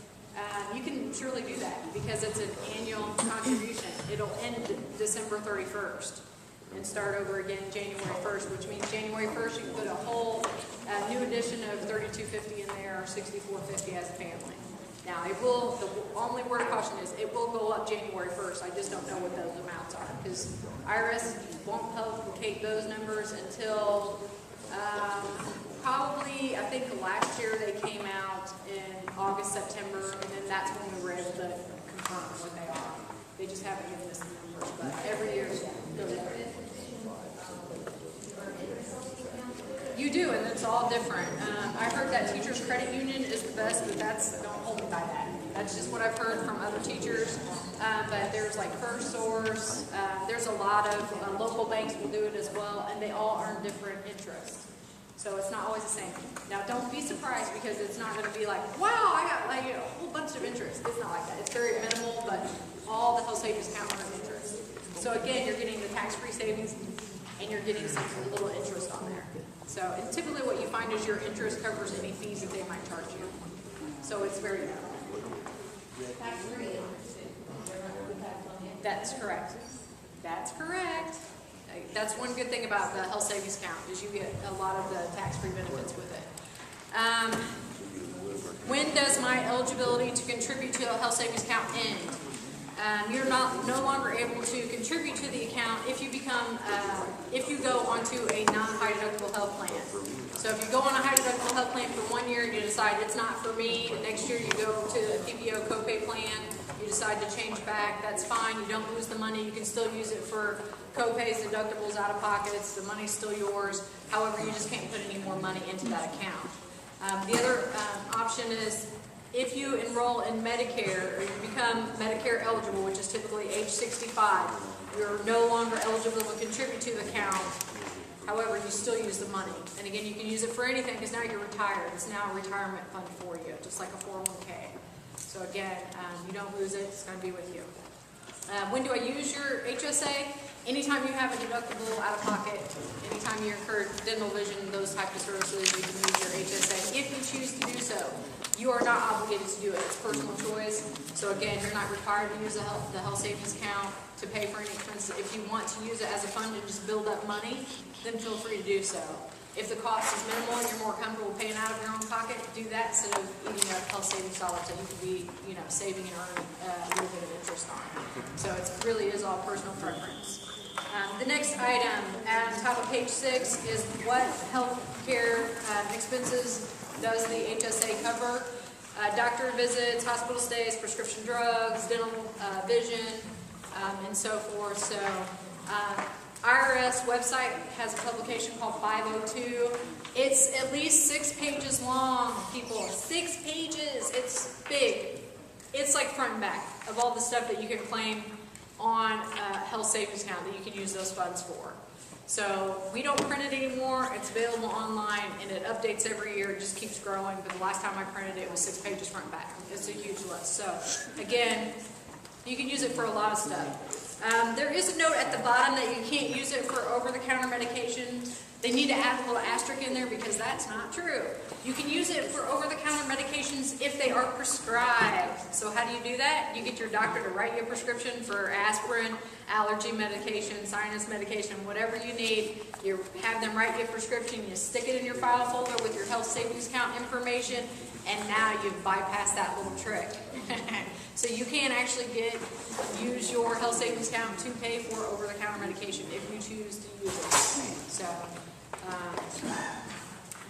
you can surely do that because it's an annual contribution. It'll end December 31st and start over again January 1st, which means January 1st you can put a whole new addition of 3250 in there or 6450 as a family. Now, it will, the only word of caution is it will go up January 1st. I just don't know what those amounts are because IRS won't publicate those numbers until probably, I think last year they came out in August, September, and then that's when we were able to confirm what they are. They just haven't given us the numbers, but every year they're different. You do, and it's all different. I heard that Teachers Credit Union is the best, but don't hold me by that. That's just what I've heard from other teachers. But there's like First Source. There's a lot of local banks will do it as well, and they all earn different interest. So it's not always the same. Now, don't be surprised because it's not going to be like, wow, I got like a whole bunch of interest. It's not like that. It's very minimal, but all the health savings account earn interest. So again, you're getting the tax-free savings, and you're getting some little interest on there. So, and typically what you find is your interest covers any fees that they might charge you. So it's very minimal. That's correct. That's correct. That's one good thing about the health savings account is you get a lot of the tax-free benefits with it. When does my eligibility to contribute to a health savings account end? You're no longer able to contribute to the account if you become, if you go onto a non-high deductible health plan. So if you go on a high deductible health plan for 1 year and you decide it's not for me, and next year you go to a PPO copay plan, you decide to change back, that's fine. You don't lose the money. You can still use it for copays, deductibles, out of pockets. The money's still yours. However, you just can't put any more money into that account. The other option is if you enroll in Medicare or you become Medicare eligible, which is typically age 65, you're no longer eligible to contribute to the account. However, you still use the money. And again, you can use it for anything because now you're retired. It's now a retirement fund for you, just like a 401k. So again, you don't lose it. It's going to be with you. When do I use your HSA? Anytime you have a deductible out of pocket, anytime you incur dental, vision, those types of services, you can use your HSA if you choose to do so. You are not obligated to do it. It's personal choice. So again, you're not required to use the health savings account to pay for any expenses. If you want to use it as a fund and just build up money, then feel free to do so. If the cost is minimal and you're more comfortable paying out of your own pocket, do that instead of eating up health savings dollars that you could be, saving and earning a little bit of interest on. So it really is all personal preference. The next item at the top of page 6 is what health care expenses does the HSA cover? Doctor visits, hospital stays, prescription drugs, dental, vision, and so forth. So IRS website has a publication called 502. It's at least 6 pages long, people. 6 pages. It's big. It's like front and back of all the stuff that you can claim on a health savings account that you can use those funds for. So we don't print it anymore. It's available online and it updates every year. It just keeps growing. But the last time I printed it, it was 6 pages front and back. It's a huge list. So again, you can use it for a lot of stuff. There is a note at the bottom that you can't use it for over-the-counter medications. They need to add a little asterisk in there because that's not true. You can use it for over-the-counter medications if they are prescribed. So how do you do that? You get your doctor to write you a prescription for aspirin, allergy medication, sinus medication, whatever you need. You have them write you a prescription, you stick it in your file folder with your health savings account information, and now you've bypassed that little trick. So you can actually use your health savings account to pay for over-the-counter medication if you choose to use it. So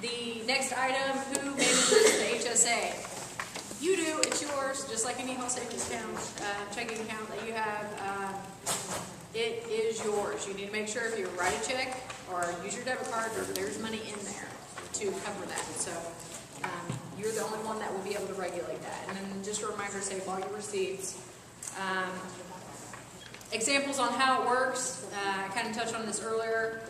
the next item, who manages the HSA? You do, it's yours, just like any health savings account, checking account that you have. It is yours. You need to make sure if you write a check or use your debit card, there's money in there to cover that. So you're the only one that will be able to regulate that. And then just a reminder, save all your receipts. Examples on how it works. I kind of touched on this earlier.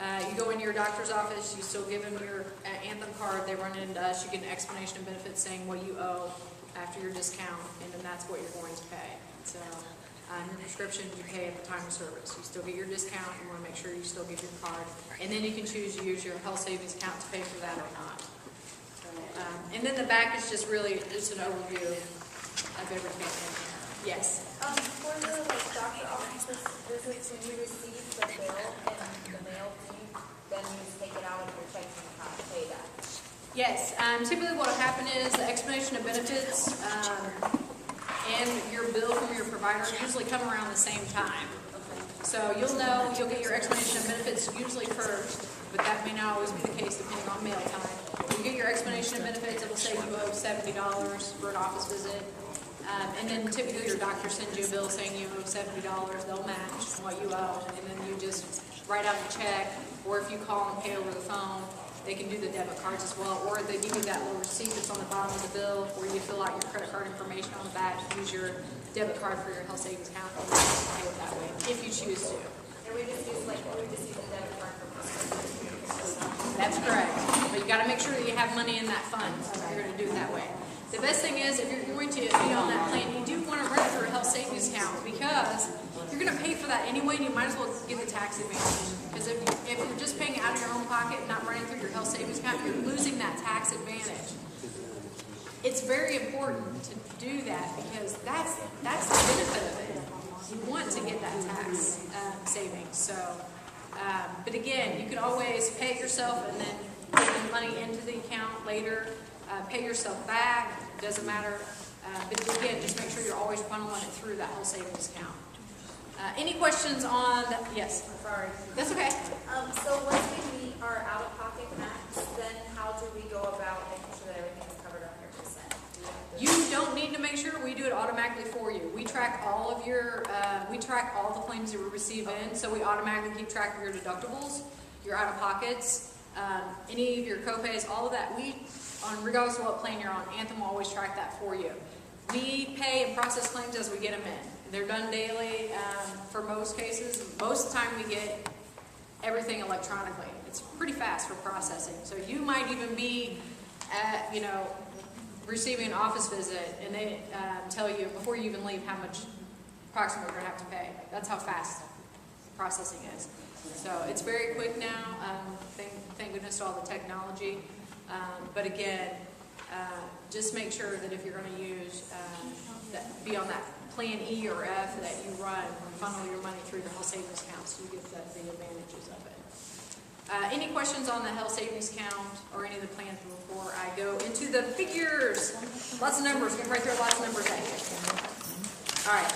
You go into your doctor's office, you still give them your Anthem card, they run it into us, you get an explanation of benefits saying what you owe after your discount, and then that's what you're going to pay. So your prescription, you pay at the time of service. You still get your discount, you want to make sure you still get your card, and then you can choose to use your health savings account to pay for that or not. So, and then the back is just really just an overview of everything in there. Yes?
For the doctor office visits, when you receive the bill in the mail, do you then take it out of your checking account to pay that?
Yes. Typically what will happen is the explanation of benefits and your bill from your provider usually come around the same time. So you'll know, you'll get your explanation of benefits usually first, but that may not always be the case depending on mail time. You get your explanation of benefits, it'll say you owe $70 for an office visit. And then typically your doctor sends you a bill saying you owe $70, they'll match what you owe, and then you just write out the check, or if you call and pay over the phone, they can do the debit cards as well, or they give you that little receipt that's on the bottom of the bill where you fill out your credit card information on the back, use your debit card for your health savings account, and then you can pay it that way, if you choose to.
And we just use the debit card for prescription.
That's correct, but you got to make sure that you have money in that fund if you're going to do it that way. The best thing is, if you're going to be on that plan, you do want to run it through a health savings account because you're going to pay for that anyway, and you might as well get the tax advantage. Because if you're just paying out of your own pocket and not running through your health savings account, you're losing that tax advantage. It's very important to do that because that's the benefit of it. You want to get that tax savings. So, but again, you can always pay it yourself and then put the money into the account later. Pay yourself back, doesn't matter. But again, just make sure you're always funneling it through that whole savings account. Any questions on that? Yes?
Sorry.
That's okay.
So once we meet our out-of-pocket max, then how do we go about making sure that everything is covered 100%?
You don't need to make sure, we do it automatically for you. We track all of your, we track all the claims that we receive in, so we automatically keep track of your deductibles, your out-of-pockets, any of your copays, all of that. Regardless of what plan you're on, Anthem will always track that for you. We pay and process claims as we get them in. They're done daily for most cases. Most of the time we get everything electronically. It's pretty fast for processing. So you might even be at, receiving an office visit and they tell you before you even leave how much approximately you're going to have to pay. That's how fast processing is. So it's very quick now. Thank goodness to all the technology. But again, just make sure that if you're going to use, be on that plan E or F that you run, funnel your money through the health savings account so you get the advantages of it. Any questions on the health savings account or any of the plans before I go into the figures? Lots of numbers, get right there, lots of numbers at you. All right.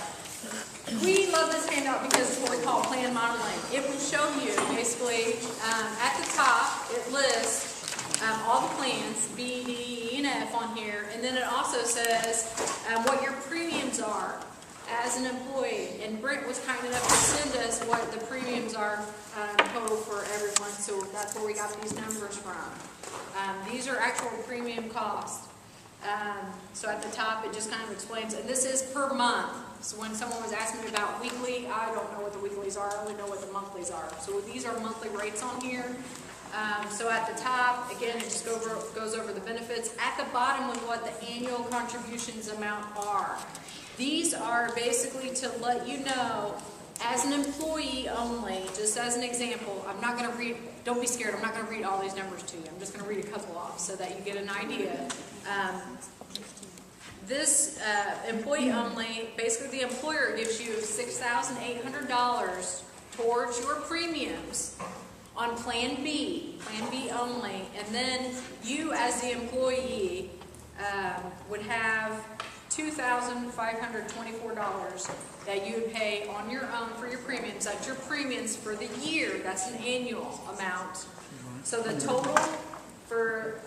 We love this handout because it's what we call plan modeling. It will show you basically at the top, it lists all the plans, B, D, E, and F on here, and then it also says what your premiums are as an employee. And Brent was kind enough to send us what the premiums are total for everyone, so that's where we got these numbers from. These are actual premium costs. So at the top, it just kind of explains, and this is per month. So when someone was asking me about weekly, I don't know what the weeklies are, I only know what the monthlies are. So these are monthly rates on here. So at the top, again, it just goes over the benefits. At the bottom with what the annual contributions amount are. These are basically to let you know, as an employee only, just as an example, I'm not going to read, don't be scared, I'm not going to read all these numbers to you. I'm just going to read a couple off so that you get an idea. This employee only, basically the employer gives you $6,800 towards your premiums on Plan B only, and then you as the employee would have $2,524 that you would pay on your own for your premiums. That's your premiums for the year. That's an annual amount. So the total for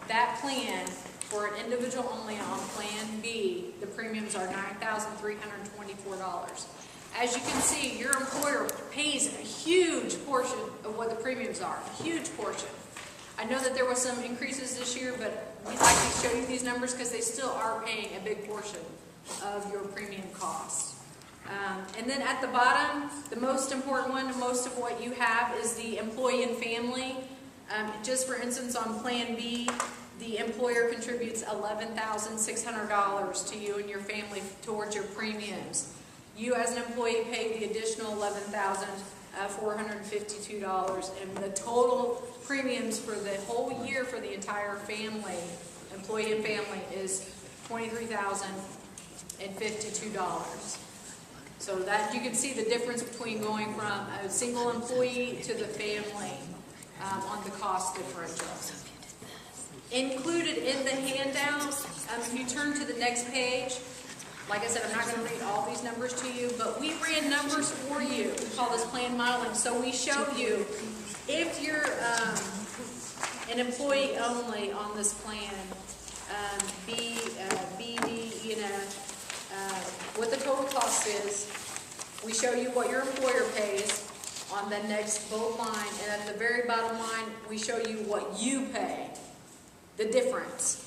that plan For an individual only on Plan B, the premiums are $9,324. As you can see, your employer pays a huge portion of what the premiums are, a huge portion. I know that there was some increases this year, but we'd like to show you these numbers because they still are paying a big portion of your premium costs. And then at the bottom, the most important one, most of what you have is the employee and family. Just for instance, on Plan B, the employer contributes $11,600 to you and your family towards your premiums. You as an employee pay the additional $11,452, and the total premiums for the whole year for the entire family, employee and family, is $23,052. So that you can see the difference between going from a single employee to the family on the cost differential. Included in the handout, if you turn to the next page, like I said, I'm not going to read all these numbers to you, but we ran numbers for you. We call this plan modeling. So we show you if you're an employee only on this plan, B, D, E, and F, what the total cost is. We show you what your employer pays on the next bullet line, and at the very bottom line, we show you what you pay, the difference.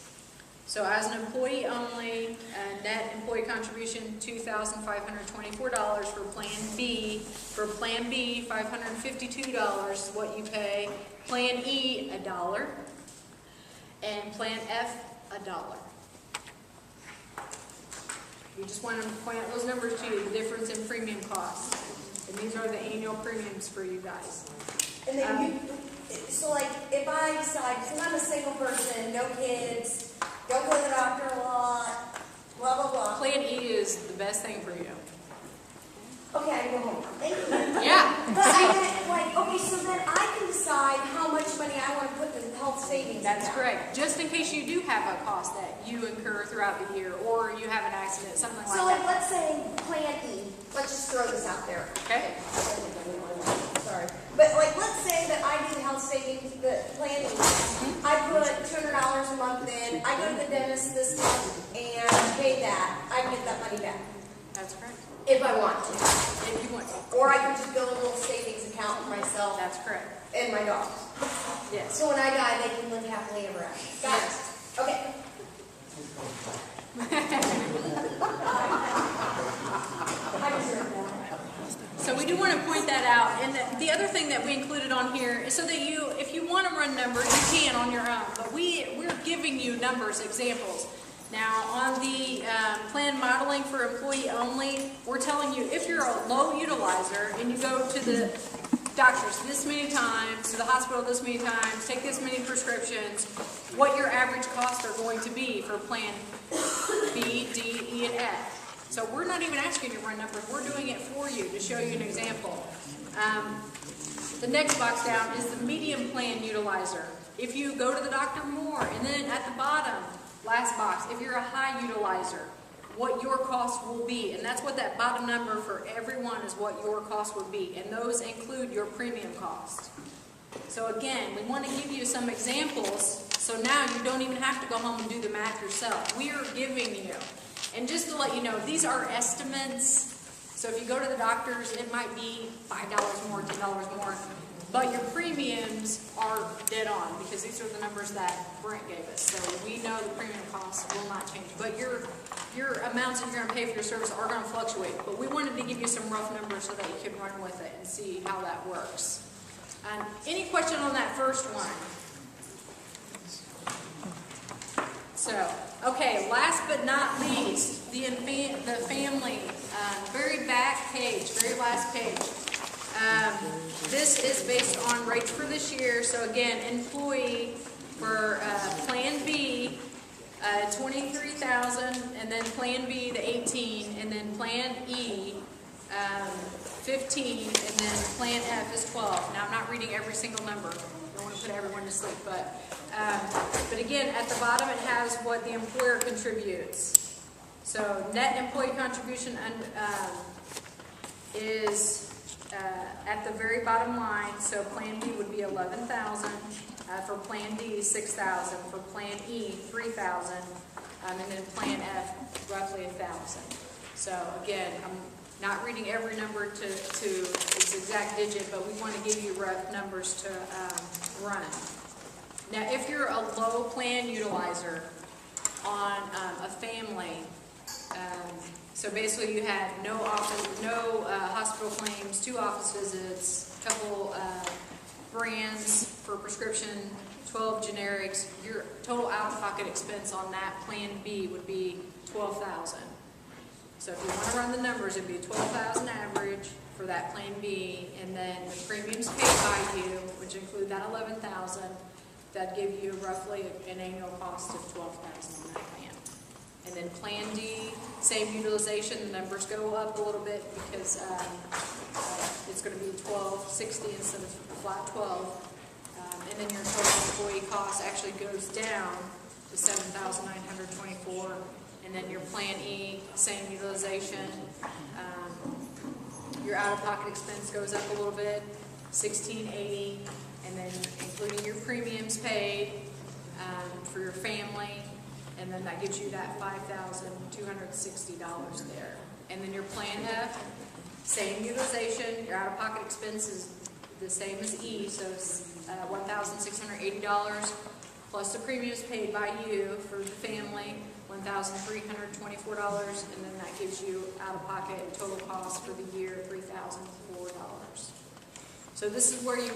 So as an employee only, net employee contribution $2,524 for Plan B. For Plan B, $552 is what you pay. Plan E, $1. And Plan F, $1. We just want to point out those numbers to you, the difference in premium costs. And these are the annual premiums for you guys.
And then so like if I decide, because I'm a single person, no kids, don't go to the doctor a lot, blah, blah, blah.
Plan E is the best thing for you.
Okay, I go home. Thank you.
Yeah.
But I meant, like, okay, so then I can decide how much money I want to put in the health savings
That's
account.
correct. Just in case you do have a cost that you incur throughout the year, or you have an accident, something like
So
that.
like, let's say Plan E. Let's just throw this out there.
Okay.
Sorry. But like, let's say that I do the health savings, the Plan E. I put $200 a month in. I go to the dentist this month and pay that. I get that money back.
That's correct.
If I want to.
If you want to.
Or I can just build a little savings account for myself.
That's correct.
And my dogs.
Yes.
So when I die, they can live happily ever after. Got it. Okay. I deserve that.
So we do want to point that out. And the other thing that we included on here is so that you, if you want to run numbers, you can on your own. But we're giving you numbers, examples. Now, on the plan modeling for employee only, we're telling you if you're a low utilizer and you go to the doctors this many times, to the hospital this many times, take this many prescriptions, what your average costs are going to be for Plan B, D, E, and F. So we're not even asking you to run numbers. We're doing it for you to show you an example. The next box down is the medium plan utilizer. If you go to the doctor more, and then at the bottom, last box, if you're a high utilizer, what your cost will be. And that's what that bottom number for everyone is, what your cost would be. And those include your premium cost. So again, we want to give you some examples so now you don't even have to go home and do the math yourself. We are giving you. And just to let you know, these are estimates. So if you go to the doctors, it might be $5 more, $10 more. But your premiums are dead on because these are the numbers that Brent gave us. So we know the premium costs will not change. But your amounts that you're going to pay for your service are going to fluctuate. But we wanted to give you some rough numbers so that you can run with it and see how that works. Any question on that first one? So, okay, last but not least, the family, very back page, very last page. This is based on rates for this year. So again, employee for Plan B, 23,000, and then Plan B, the 18, and then Plan E, 15, and then Plan F is 12. Now I'm not reading every single number. I don't want to put everyone to sleep, but again, at the bottom it has what the employer contributes. So net employee contribution is at the very bottom line. So Plan B would be 11,000. For Plan D, 6,000. For Plan E, 3,000. And then Plan F, roughly 1,000. So again, I'm not reading every number to its exact digit, but we want to give you rough numbers to run. Now, if you're a low plan utilizer on a family, so basically you had no hospital claims, 2 office visits, a couple brands for prescription, 12 generics, your total out-of-pocket expense on that Plan B would be $12,000. So if you want to run the numbers, it'd be $12,000 average for that Plan B, and then the premiums paid by you, which include that $11,000, that'd give you roughly an annual cost of $12,000 on that plan. And then Plan D, same utilization, the numbers go up a little bit because it's going to be $1,260 instead of flat 12. And then your total employee cost actually goes down to $7,924. And then your Plan E, same utilization. Your out-of-pocket expense goes up a little bit, $1,680, and then including your premiums paid for your family, and then that gives you that $5,260 there. And then your Plan F, same utilization. Your out-of-pocket expense is the same as E, so it's $1,680 plus the premiums paid by you for the family, $1,324, and then that gives you out-of-pocket total cost for the year $3,004. So this is where you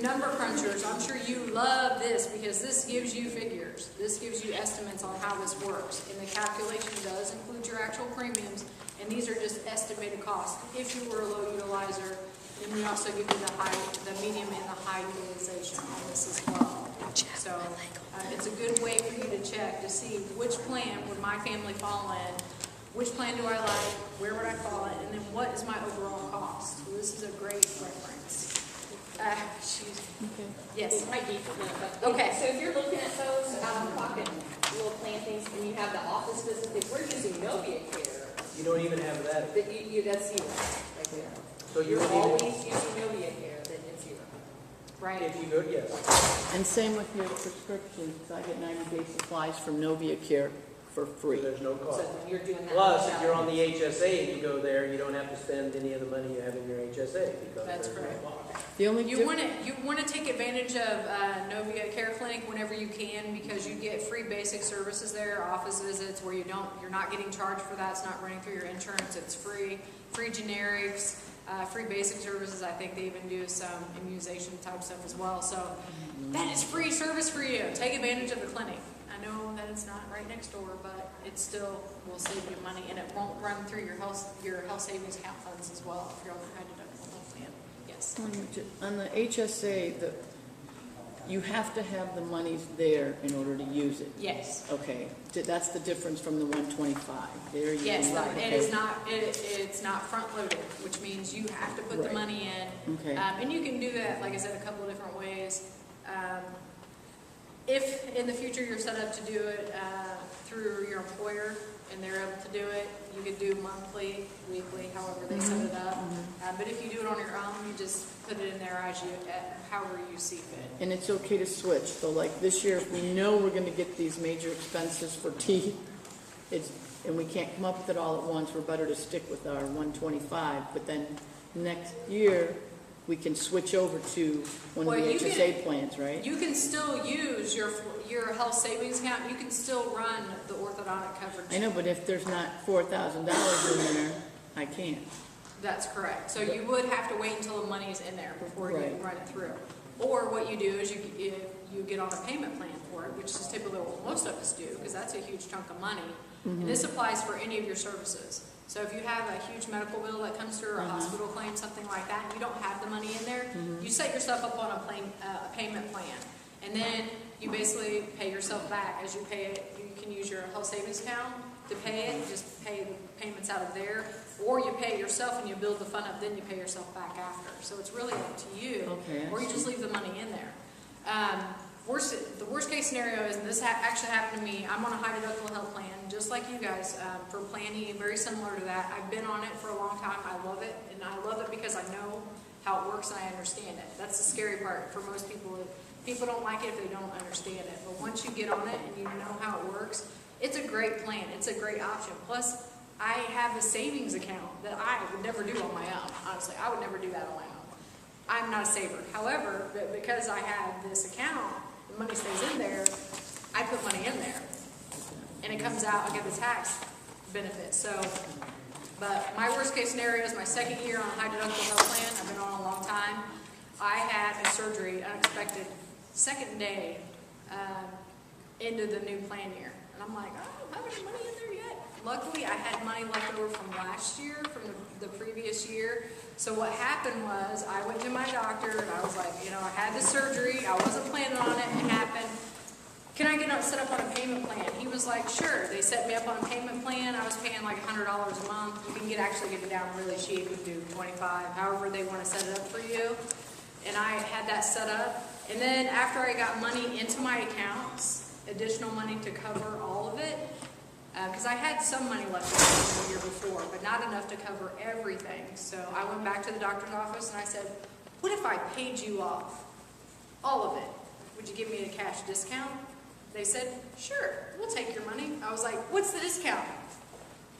number crunchers, I'm sure you love this because this gives you figures. This gives you estimates on how this works. And the calculation does include your actual premiums, and these are just estimated costs. If you were a low utilizer, then we also give you the medium and the high utilization on this as well. So it's a good way for you to check to see which plan would my family fall in, which plan do I like, where would I fall in, and then what is my overall cost. So this is a great reference. Yes.
It might be, but
okay.
So if you're looking at those out-of-pocket little plan things, and you have the office visit, if we're using Novia Care,
You don't even have that.
that's zero right there.
So
You're always using Novia Care, then it's zero.
Right.
If you go, yes.
And same with your prescriptions. I get 90-day supplies from Novia Care for free.
So there's no cost.
So you're doing that.
Plus, if you're on the HSA and you go there, you don't have to spend any of the money you have in your HSA because
That's
there's
correct.
no cost.
The only
You want to take advantage of Novia Care Clinic whenever you can because you get free basic services there, office visits where you're not getting charged for that. It's not running through your insurance. It's free generics, free basic services. I think they even do some immunization type stuff as well. So that is free service for you. Take advantage of the clinic. I know that it's not right next door, but it still will save you money, and it won't run through your health savings account funds as well if you're on the high deductible health plan. Yes.
On the HSA, you have to have the monies there in order to use it.
Yes.
Okay, that's the difference from the 125. There you
Yes,
go.
and it's not front loaded, which means you have to put the money in.
Okay.
And you can do that, like I said, a couple of different ways. If in the future you're set up to do it through your employer and they're able to do it, you could do monthly, weekly, however they set it up. But if you do it on your own, you just put it in there however you see fit.
And it's okay to switch. So like this year, if we know we're going to get these major expenses for teeth, and we can't come up with it all at once, we're better to stick with our 125. But then next year, we can switch over to one of the HSA plans, right?
You can still use your health savings account. You can still run the orthodontic coverage.
I know, but if there's not $4,000 in there, I can't.
That's correct. So you would have to wait until the money's in there before you
Right.
run it through. Or what you do is you get on a payment plan for it, which is typically what most of us do, because that's a huge chunk of money. And this applies for any of your services. So if you have a huge medical bill that comes through, or a hospital claim, something like that, and you don't have the money in there, you set yourself up on a payment plan. And then you basically pay yourself back. As you pay it, you can use your health savings account to pay it, just pay the payments out of there, or you pay it yourself and you build the fund up, then you pay yourself back after. So it's really up to you,
Okay,
or you just leave the money in there. The worst case scenario is, and this actually happened to me, I'm on a high deductible health plan, just like you guys, for Plan E, very similar to that. I've been on it for a long time. I love it, and I love it because I know how it works and I understand it. That's the scary part for most people. People don't like it if they don't understand it, but once you get on it and you know how it works, it's a great plan. It's a great option. Plus, I have a savings account that I would never do on my own. Honestly, I would never do that on my own. I'm not a saver. However, because I have this account, the money stays in there, I put money in there. And it comes out, I get the tax benefit. So, but my worst case scenario is my second year on a high deductible health plan. I've been on a long time. I had a surgery, unexpected, second day into the new plan year. And I'm like, oh, I don't have any money in there yet. Luckily, I had money left over from last year, from the previous year. So what happened was, I went to my doctor and I was like, I had the surgery. I wasn't planning on it. It happened. Can I get set up on a payment plan? He was like, sure. They set me up on a payment plan. I was paying like $100 a month. You can actually get it down really cheap. You can do $25, however they want to set it up for you. And I had that set up. And then after I got money into my accounts, additional money to cover all of it, because I had some money left over the year before, but not enough to cover everything. So I went back to the doctor's office and I said, what if I paid you off all of it? Would you give me a cash discount? They said, sure, we'll take your money. I was like, what's the discount?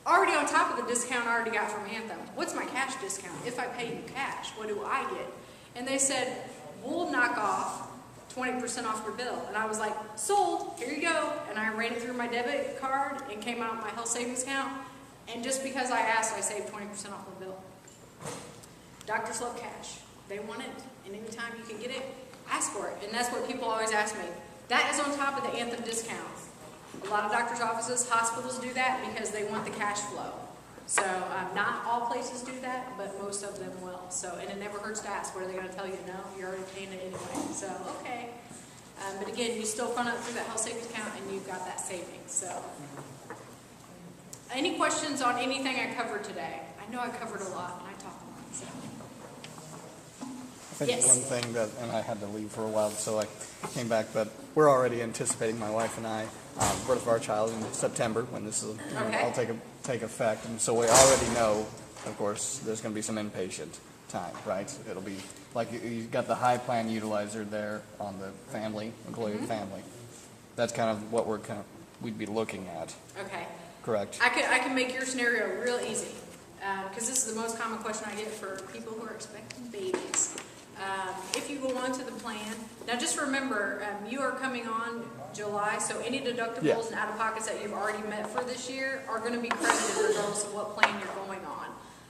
Already on top of the discount I already got from Anthem. What's my cash discount? If I pay you cash, what do I get? And they said, we'll knock off 20% off your bill. And I was like, sold, here you go. And I ran it through my debit card and came out my health savings account. And just because I asked, I saved 20% off my bill. Doctors love cash. They want it. And anytime you can get it, ask for it. And that's what people always ask me. That is on top of the Anthem discount. A lot of doctors' offices, hospitals do that because they want the cash flow. So not all places do that, but most of them will. So, and it never hurts to ask. What are they going to tell you? No, you're already paying it anyway. So, okay. But again, you still fund up through that health savings account and you've got that savings. So, any questions on anything I covered today? I know I covered a lot and I talked a lot. So.
I think one thing that, and I had to leave for a while, so I came back, but we're already anticipating, my wife and I, birth of our child in September when this will all take effect. And so we already know, of course, there's going to be some inpatient time, right? It'll be like you've got the high plan utilizer there on the family, employee family. That's kind of what we'd be looking at. Okay. Correct.
I can make your scenario real easy because this is the most common question I get for people who are expecting babies. If you go on to the plan, now just remember, you are coming on July, so any deductibles and out-of-pockets that you've already met for this year are going to be credited regardless of what plan you're going on.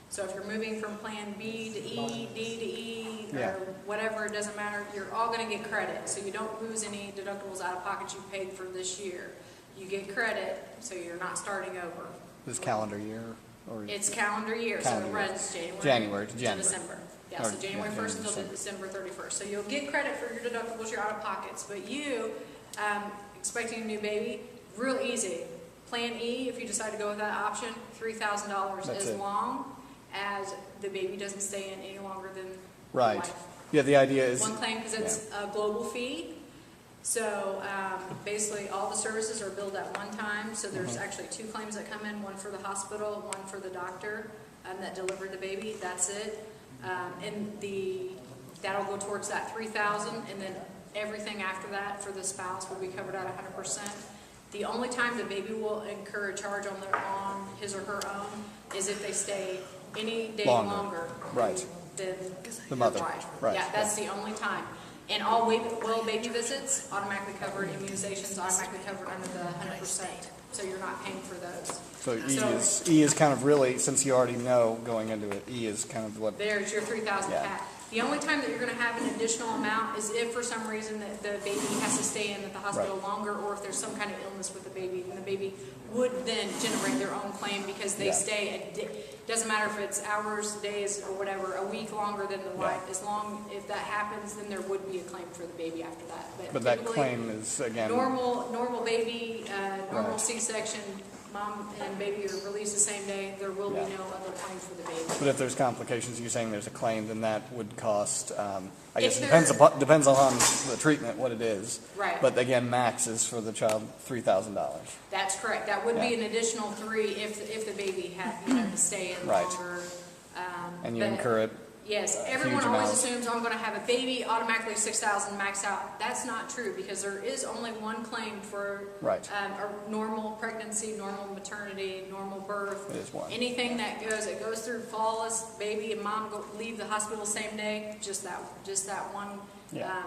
So if you're moving from plan B to E, D to E, or whatever, it doesn't matter, you're all going to get credit. So you don't lose any deductibles out-of-pocket you paid for this year. You get credit, so you're not starting over.
This calendar year? Or
it's calendar year, so it runs January to December. Yeah, so January 1st until December 31st. So you'll get credit for your deductibles, your out-of-pockets. But you, expecting a new baby, real easy. Plan E, if you decide to go with that option, $3,000 as long as the baby doesn't stay in any longer than life.
Yeah, the idea is...
One claim because it's a global fee. So basically all the services are billed at one time. So there's actually two claims that come in, one for the hospital, one for the doctor that delivered the baby. That's it. And that'll go towards that $3,000, and then everything after that for the spouse will be covered at 100%. The only time the baby will incur a charge on his or her own is if they stay any day longer than
the mother.
Wife. Yeah, that's the only time. And all well baby visits automatically covered, immunizations automatically covered under the 100%. So you're not paying for those.
So E is kind of really, since you already know going into it, E is kind of what...
There's your $3,000 cap. The only time that you're going to have an additional amount is if for some reason that the baby has to stay in at the hospital longer, or if there's some kind of illness with the baby, and the baby would then generate their own claim because they stay, doesn't matter if it's hours, days, or whatever, a week longer than the wife. If that happens, then there would be a claim for the baby after that.
But that claim is, again...
Normal baby, normal C-section, mom and baby are released the same day, there will be no other claim for the baby.
But if there's complications, you're saying there's a claim, then that would cost, I guess it depends on the treatment, what it is. Right. But again, max is for the child $3,000.
That's correct. That would be an additional $3,000 if the baby had to stay in longer.
And you incur it
Yes, everyone
huge
always
amount.
assumes, I'm gonna have a baby, automatically 6,000 max out. That's not true, because there is only one claim for
Right.
a normal pregnancy, normal maternity, normal birth.
It is one.
Anything that it goes through flawless, baby and mom leave the hospital the same day, just that one,
Yeah.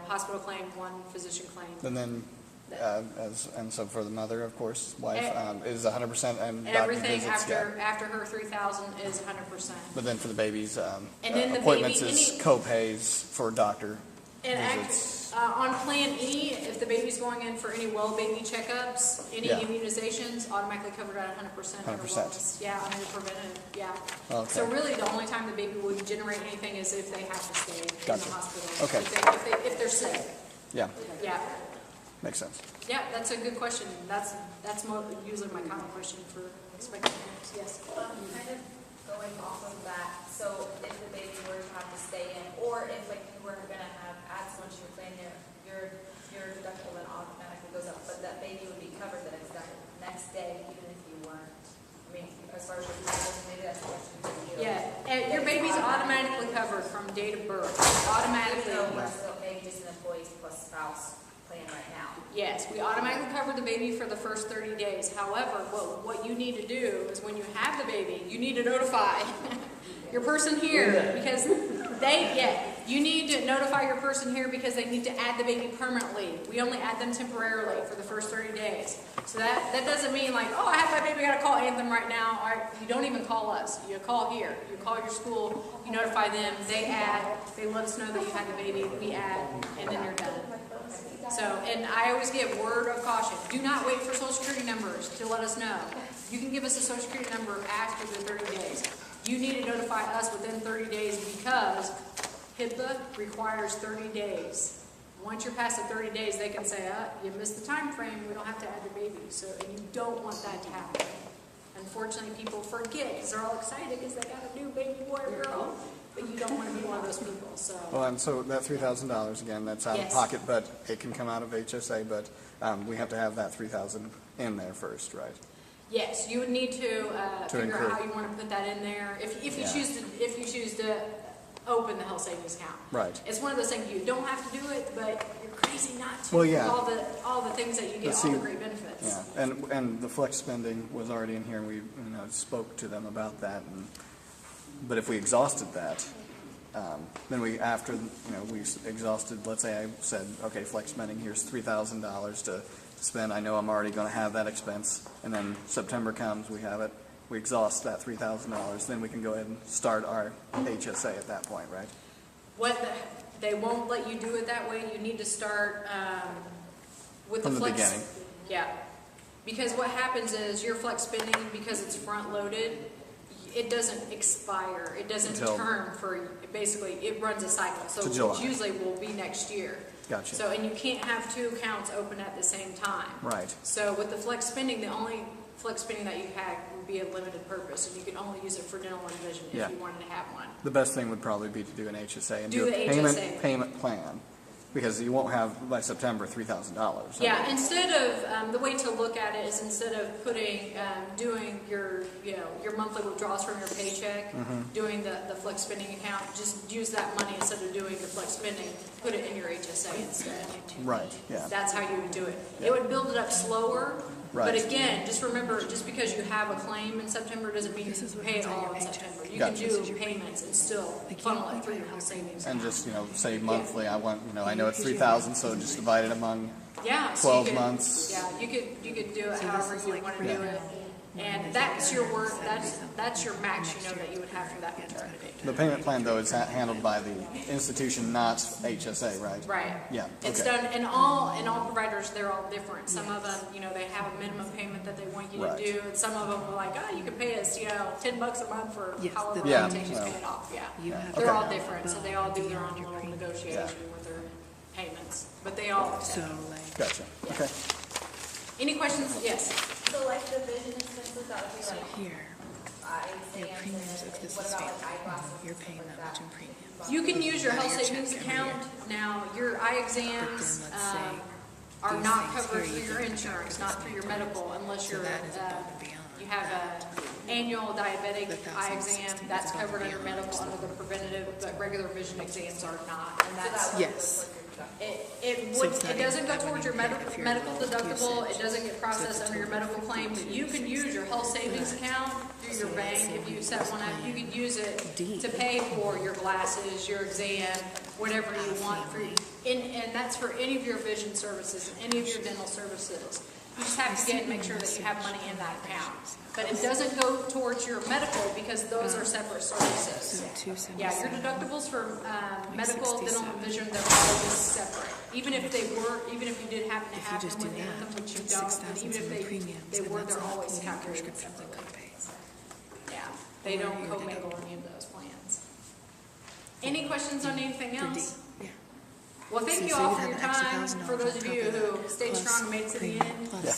hospital claim, one physician claim.
And then, and so for the mother, of course, wife, is 100% and
And
doctor
everything
visits,
after her 3,000 is 100%.
But then for the babies,
then the
appointments
baby-
is
any-
co-pays for doctor
And
visits.
on Plan E, if the baby's going in for any well baby checkups, any
Yeah.
immunizations, automatically covered at 100% under
100%.
wellness. Yeah, under the preventative, yeah.
Okay.
So really, the only time the baby would generate anything is if they have to stay in
Gotcha.
the hospital.
Okay.
If they're sick,
Yeah,
yeah.
makes sense.
Yeah, that's a good question. That's usually my common question for expecting parents, yes.
Kind of going off of that, so if the baby were to have to stay in, or if like you were gonna add someone to your plan, your deductible then automatically goes up, but that baby would be covered the next day, even if you weren't, I mean, as far as your deductible, maybe that's a question for you.
Yeah, and your baby's automatically covered from date of birth, automatically.
Even though we're still paying just an employees plus spouse plan right now.
Yes, we automatically cover the baby for the first 30 days. However, what you need to do is when you have the baby, you need to notify your person here because you need to notify your person here because they need to add the baby permanently. We only add them temporarily for the first 30 days. So that doesn't mean like, oh, I have my baby, I gotta call Anthem right now. All right, you don't even call us. You call here. You call your school, you notify them, they add, they let us know that you had the baby, we add, and then you're done. So, and I always give word of caution. Do not wait for Social Security numbers to let us know. You can give us a Social Security number after the 30 days. You need to notify us within 30 days because HIPAA requires 30 days. Once you're past the 30 days, they can say, you missed the time frame, we don't have to add your baby. So, and you don't want that to happen. Unfortunately, people forget because they're all excited because they got a new baby boy or girl. But you don't want to be one of those people, so.
Well, and so that $3,000, again, that's out of
Yes.
pocket, but it can come out of HSA, but we have to have that $3,000 in there first, right?
Yes, you would need to figure
incur.
out how you want to put that in there. If you
Yeah.
choose to open the health savings account.
Right.
It's one of those things you don't have to do it, but you're crazy not to.
Well, yeah.
With all the things that you get,
Let's
all the
see.
great benefits.
Yeah, and the flex spending was already in here, and we spoke to them about that. But if we exhausted that, then we exhausted. Let's say I said, okay, flex spending, here's $3,000 to spend. I know I'm already going to have that expense, and then September comes, we have it. We exhaust that $3,000, then we can go ahead and start our HSA at that point, right?
They won't let you do it that way. You need to start with
From
the
the
flex.
beginning.
Yeah, because what happens is your flex spending, because it's front loaded, it doesn't expire. It doesn't turn for basically. It runs a cycle, so
July.
it usually will be next year.
Gotcha.
So, and you can't have two accounts open at the same time.
Right.
So with the flex spending, the only flex spending that you had would be a limited purpose, and you could only use it for dental and vision if you wanted to have one.
The best thing would probably be to do an HSA and
Do
do a
the HSA.
payment plan, because you won't have by September $3,000.
Yeah, instead of, the way to look at it is instead of putting, doing your monthly withdrawals from your paycheck, doing the flex spending account, just use that money instead of doing the flex spending, put it in your HSA instead.
Right. Yeah.
That's how you would do it. It would build it up slower, but
Right.
again, just remember, just because you have a claim in September doesn't mean you pay it all in September. You can
Gotcha.
do payments and still funnel it through your health savings.
And just say monthly. I want I know it's 3,000, so just divide it among
Yeah, so
12
you could,
months.
Yeah, you could do it however you want to do it, and that's your worth. That's your max. That you would have for that maternity.
The payment plan though is handled by the institution, not HSA, right?
Right.
Yeah.
It's
okay.
done, and all providers, they're all different. Some of them, they have a minimum payment that they want you
Right.
to do, and some of them are like, oh, you can pay us, $10 a month for however long
Yeah,
it takes you to
well,
pay it off. Yeah.
Okay.
They're all different, so they all do their own little negotiation with their payments, but they all.
Gotcha. Okay.
Any questions? Yes.
So like the vision expenses, that would be like
Here,
eye
your
exams,
premiums,
and
if this
what
is
about
family,
like eyeglasses?
you're paying that much in premium.
You can use your health
Your
savings
check every
account. Now, your eye exams
But then let's say
are
these
not
things
covered
here
through
you
your
don't
insurance,
deduct
not through your medical, unless
So
you're
that is above and beyond.
you have a annual diabetic eye exam, that's covered under medical, under the preventative, but regular vision exams are not, and that's.
Yes.
It doesn't go towards your medical deductible, it doesn't get processed under your medical claim, but you can use your health savings account through your bank, if you set one up, you can use it to pay for your glasses, your exam, whatever you want for, and that's for any of your vision services, any of your dental services. You just have to get and make sure that you have money in that account. But it doesn't go towards your medical because those are separate services. Yeah, your deductibles for medical, dental, and vision, they're always separate. Even if you did happen to have them with Anthem, which you don't, but even if they were, they're always calculated separately. Yeah, they don't commingle any of those plans. Any questions on anything else? Well, thank you all for your time. For those of you who stayed strong and made it to the end, appreciate it.